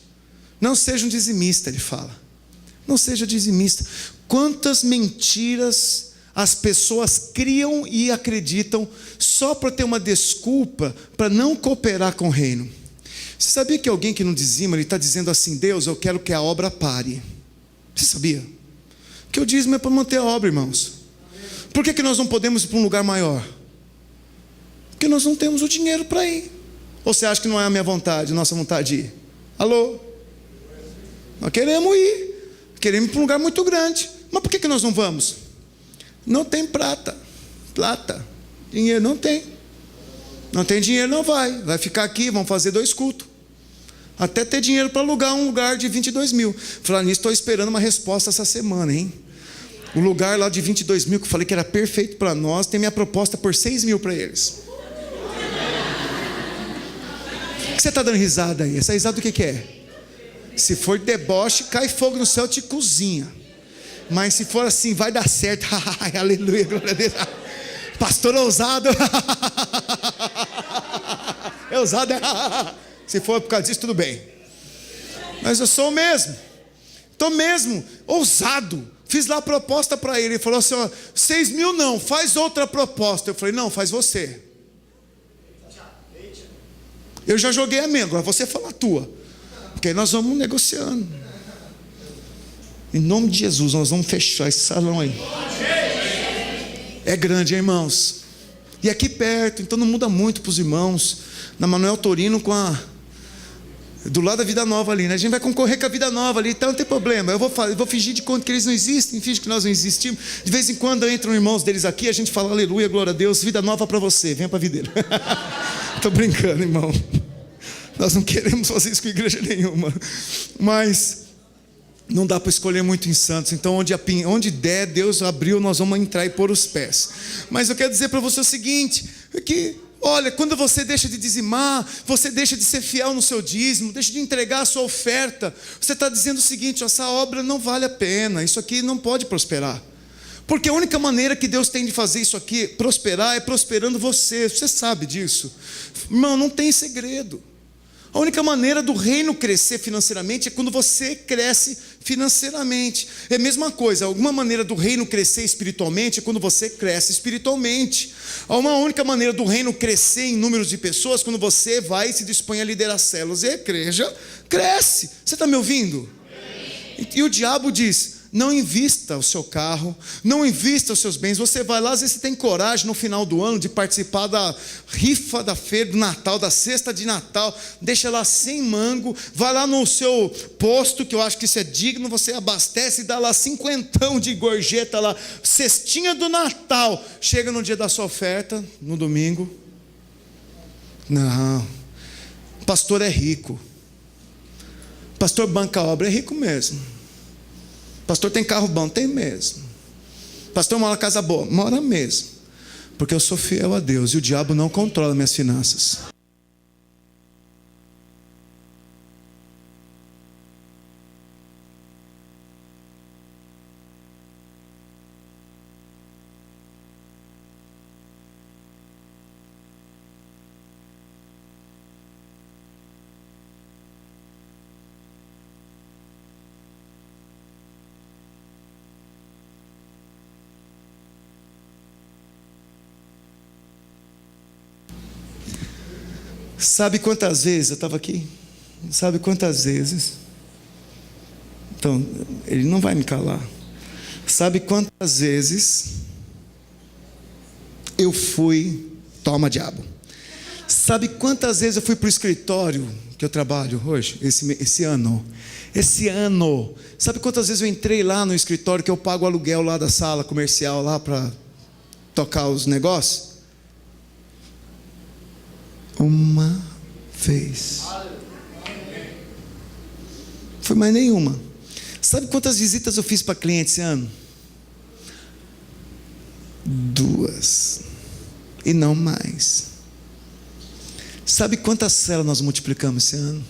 Não seja um dizimista, ele fala. Não seja dizimista. Quantas mentiras as pessoas criam e acreditam só para ter uma desculpa para não cooperar com o reino. Você sabia que alguém que não dizima, ele está dizendo assim: Deus, eu quero que a obra pare. Você sabia? Que o dízimo é para manter a obra, irmãos. Por que nós não podemos ir para um lugar maior? Porque nós não temos o dinheiro para ir. Ou você acha que não é a minha vontade, a nossa vontade de ir? Alô? Nós queremos ir. Queremos ir para um lugar muito grande. Mas por que nós não vamos? Não tem prata. Dinheiro não tem. Não tem dinheiro, não vai. Vai ficar aqui, vamos fazer 2 cultos. Até ter dinheiro para alugar um lugar de 22 mil. Falar nisso, estou esperando uma resposta essa semana, hein? O lugar lá de 22 mil, que eu falei que era perfeito para nós, tem minha proposta por 6 mil para eles. O que você está dando risada aí? Essa risada do que é? Se for deboche, cai fogo no céu, te cozinha. Mas se for assim, vai dar certo. Aleluia, glória a Deus. Pastor ousado. É ousado. Se for por causa disso, tudo bem. Mas eu sou o mesmo. Estou mesmo ousado. Fiz lá a proposta para ele. Ele falou assim, 6 mil não, faz outra proposta. Eu falei, não, faz você. Eu já joguei a minha, agora você fala a tua. Porque aí nós vamos negociando. Em nome de Jesus, nós vamos fechar esse salão aí. É grande, hein, irmãos? E aqui perto, então não muda muito para os irmãos. Na Manuel Torino do lado da Vida Nova ali, né? A gente vai concorrer com a Vida Nova ali, então não tem problema. Eu vou fingir de conta que eles não existem, finge que nós não existimos. De vez em quando entram irmãos deles aqui, a gente fala aleluia, glória a Deus, vida nova para você, venha para a videira. Estou brincando, irmão. Nós não queremos fazer isso com igreja nenhuma. Mas não dá para escolher muito em Santos. Então onde der, Deus abriu, nós vamos entrar e pôr os pés. Mas eu quero dizer para você o seguinte, que olha, quando você deixa de dizimar, você deixa de ser fiel no seu dízimo, deixa de entregar a sua oferta, você está dizendo o seguinte, essa obra não vale a pena, isso aqui não pode prosperar. Porque a única maneira que Deus tem de fazer isso aqui prosperar é prosperando você sabe disso. Irmão, não tem segredo. A única maneira do reino crescer financeiramente é quando você cresce financeiramente. É a mesma coisa, alguma maneira do reino crescer espiritualmente é quando você cresce espiritualmente. Há uma única maneira do reino crescer em números de pessoas quando você vai e se dispõe a liderar células. E a igreja cresce. Você está me ouvindo? E o diabo diz, não invista o seu carro, não invista os seus bens. Você vai lá, às vezes você tem coragem no final do ano de participar da rifa da feira do Natal, da cesta de Natal, deixa lá 100 mango, vai lá no seu posto, que eu acho que isso é digno, você abastece e dá lá 50 de gorjeta lá, cestinha do Natal. Chega no dia da sua oferta, no domingo, não, pastor é rico, pastor banca a obra, é rico mesmo. Pastor tem carro bom? Tem mesmo. Pastor mora na casa boa? Mora mesmo. Porque eu sou fiel a Deus e o diabo não controla minhas finanças. Sabe quantas vezes eu estava aqui? Sabe quantas vezes? Então, ele não vai me calar. Sabe quantas vezes eu fui, toma diabo. Sabe quantas vezes eu fui para o escritório que eu trabalho hoje, esse ano? Esse ano. Sabe quantas vezes eu entrei lá no escritório que eu pago o aluguel lá da sala comercial lá para tocar os negócios? Uma vez. Foi mais nenhuma. Sabe quantas visitas eu fiz para cliente esse ano? 2. E não mais. Sabe quantas células nós multiplicamos esse ano?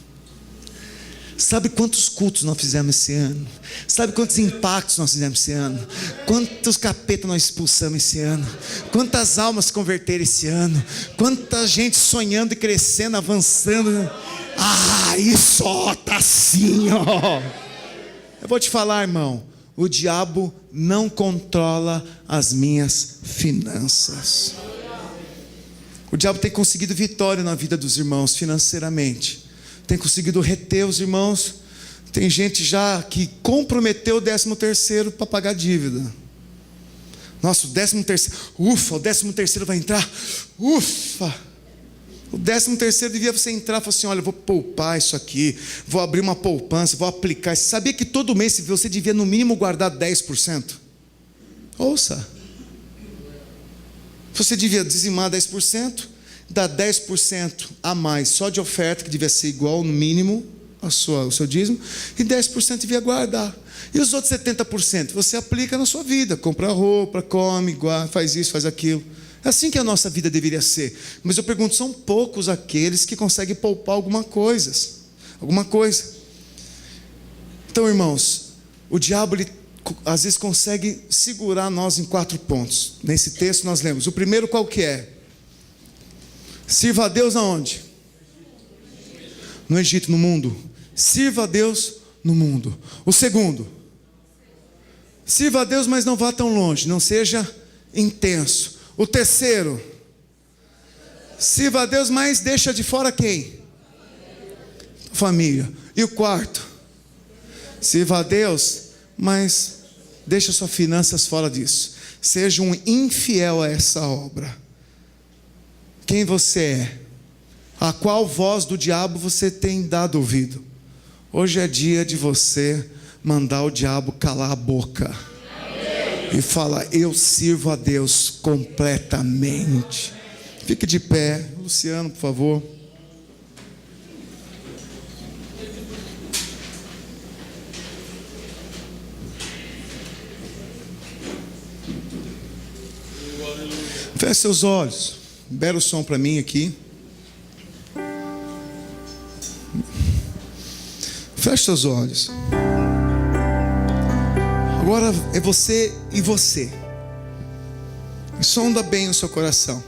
Sabe quantos cultos nós fizemos esse ano? Sabe quantos impactos nós fizemos esse ano? Quantos capetas nós expulsamos esse ano? Quantas almas se converteram esse ano? Quanta gente sonhando e crescendo, avançando. Isso tá assim, ó. Eu vou te falar, irmão, o diabo não controla as minhas finanças. O diabo tem conseguido vitória na vida dos irmãos financeiramente. Tem conseguido reter os irmãos. Tem gente já que comprometeu o 13º para pagar dívida. Nossa, o 13º, ufa, o 13º vai entrar, ufa. O 13º devia você entrar e falar assim, olha, eu vou poupar isso aqui, vou abrir uma poupança, vou aplicar. Você sabia que todo mês você devia no mínimo guardar 10%? Ouça. Você devia dizimar 10%, dar 10% a mais só de oferta, que devia ser igual no mínimo, o seu dízimo, e 10% devia guardar. E os outros 70% você aplica na sua vida, compra roupa, come, guarda, faz isso, faz aquilo. É assim que a nossa vida deveria ser. Mas eu pergunto, são poucos aqueles que conseguem poupar alguma coisa. Então, irmãos, o diabo, ele às vezes consegue segurar nós em 4 pontos. Nesse texto nós lemos. O primeiro qual que é? Sirva a Deus aonde? No Egito, no mundo. Sirva a Deus no mundo. O segundo, sirva a Deus, mas não vá tão longe, não seja intenso. O terceiro, sirva a Deus, mas deixa de fora quem? Família. E o quarto, sirva a Deus, mas deixa suas finanças fora disso. Seja um infiel a essa obra. Quem você é? A qual voz do diabo você tem dado ouvido? Hoje é dia de você mandar o diabo calar a boca. E fala, eu sirvo a Deus completamente. Fique de pé, Luciano, por favor. Feche seus olhos. Libera o som para mim aqui. Feche seus olhos. Agora é você e você. E sonda bem o seu coração.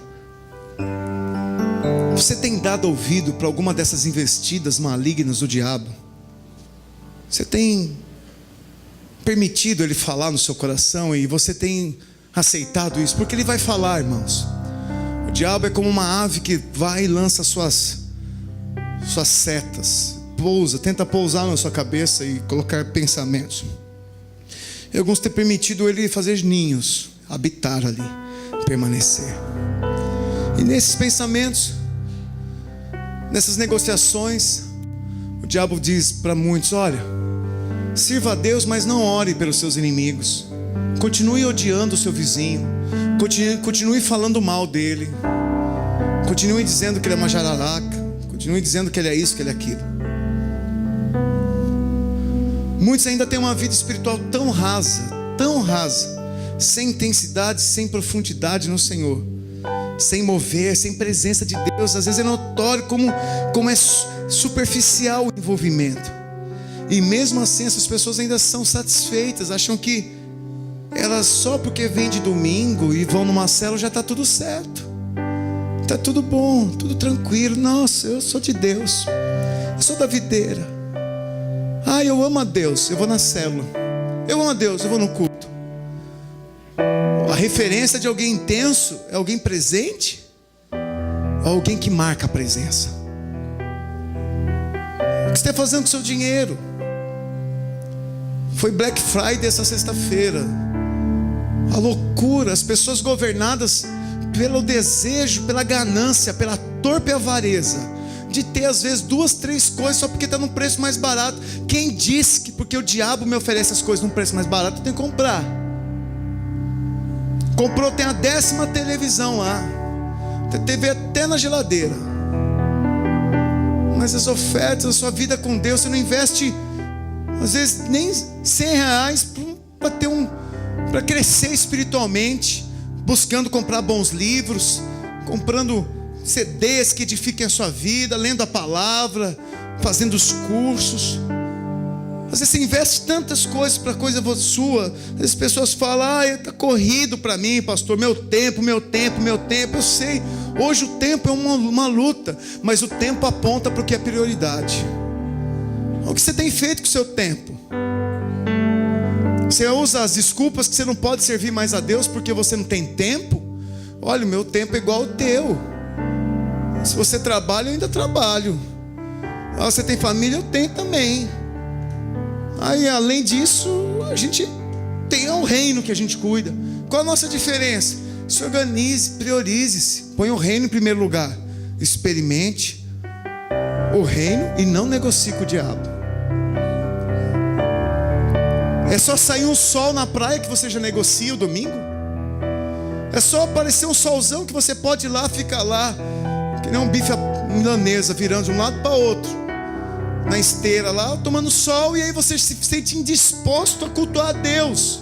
Você tem dado ouvido para alguma dessas investidas malignas do diabo? Você tem permitido ele falar no seu coração e você tem aceitado isso? Porque ele vai falar, irmãos. O diabo é como uma ave que vai e lança suas setas. Tenta pousar na sua cabeça e colocar pensamentos. E alguns têm permitido ele fazer ninhos, habitar ali, permanecer. E nesses pensamentos, nessas negociações, o diabo diz para muitos, olha, sirva a Deus, mas não ore pelos seus inimigos. Continue odiando o seu vizinho. Continue falando mal dele. Continue dizendo que ele é uma jararaca. Continue dizendo que ele é isso, que ele é aquilo. Muitos ainda têm uma vida espiritual tão rasa, sem intensidade, sem profundidade no Senhor, sem mover, sem presença de Deus. Às vezes é notório como é superficial o envolvimento. E mesmo assim essas pessoas ainda são satisfeitas, acham que elas só porque vêm de domingo e vão numa célula já está tudo certo, está tudo bom, tudo tranquilo. Nossa, eu sou de Deus, eu sou da videira. Eu amo a Deus, eu vou na célula. Eu amo a Deus, eu vou no culto. A referência de alguém intenso é alguém presente, ou alguém que marca a presença. O que você está fazendo com o seu dinheiro? Foi Black Friday essa sexta-feira. A loucura, as pessoas governadas pelo desejo, pela ganância, pela torpe avareza de ter às vezes 2, 3 coisas só porque está num preço mais barato. Quem disse que porque o diabo me oferece as coisas num preço mais barato, eu tenho que comprar? Comprou, tem a 10ª televisão lá, tem TV até na geladeira. Mas as ofertas, a sua vida com Deus, você não investe às vezes nem R$100 para crescer espiritualmente, buscando comprar bons livros, comprando CDs que edifiquem a sua vida, lendo a palavra, fazendo os cursos. Às vezes você investe tantas coisas para coisa sua. As pessoas falam, está corrido para mim, pastor, meu tempo. Eu sei, hoje o tempo é uma luta, mas o tempo aponta para o que é prioridade. O que você tem feito com o seu tempo? Você usa as desculpas que você não pode servir mais a Deus porque você não tem tempo? Olha, o meu tempo é igual ao teu. Se você trabalha, eu ainda trabalho. Você tem família, eu tenho também. Aí, além disso, a gente tem o reino que a gente cuida. Qual a nossa diferença? Se organize, priorize-se, põe o reino em primeiro lugar. Experimente o reino e não negocie com o diabo. É só sair um sol na praia que você já negocia o domingo? É só aparecer um solzão que você pode ir lá, ficar lá, que nem um bife milanesa, virando de um lado para outro. na esteira lá, tomando sol, e aí você se sente indisposto a cultuar a Deus.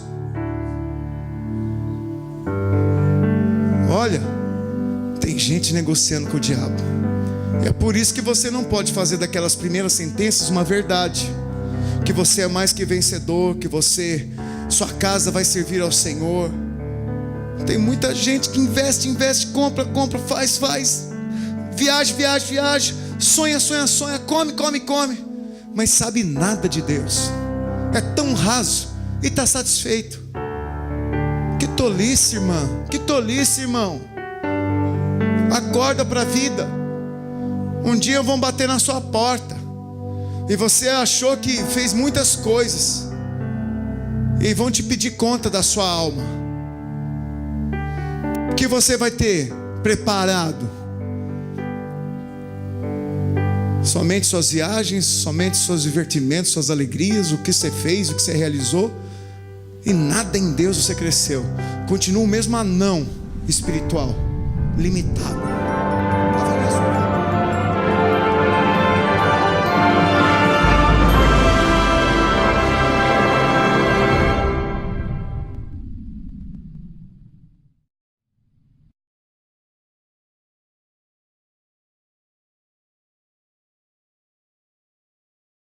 Olha, tem gente negociando com o diabo. É por isso que você não pode fazer daquelas primeiras sentenças uma verdade. Que você é mais que vencedor, que sua casa vai servir ao Senhor. Tem muita gente que investe, compra, faz. Viaja, sonha, come, mas sabe nada de Deus. É tão raso e está satisfeito. Que tolice, irmão. Acorda para a vida. Um dia vão bater na sua porta e você achou que fez muitas coisas e vão te pedir conta da sua alma. O que você vai ter preparado? Somente suas viagens, somente seus divertimentos, suas alegrias, o que você fez, o que você realizou, e nada em Deus você cresceu. Continua o mesmo anão espiritual, limitado.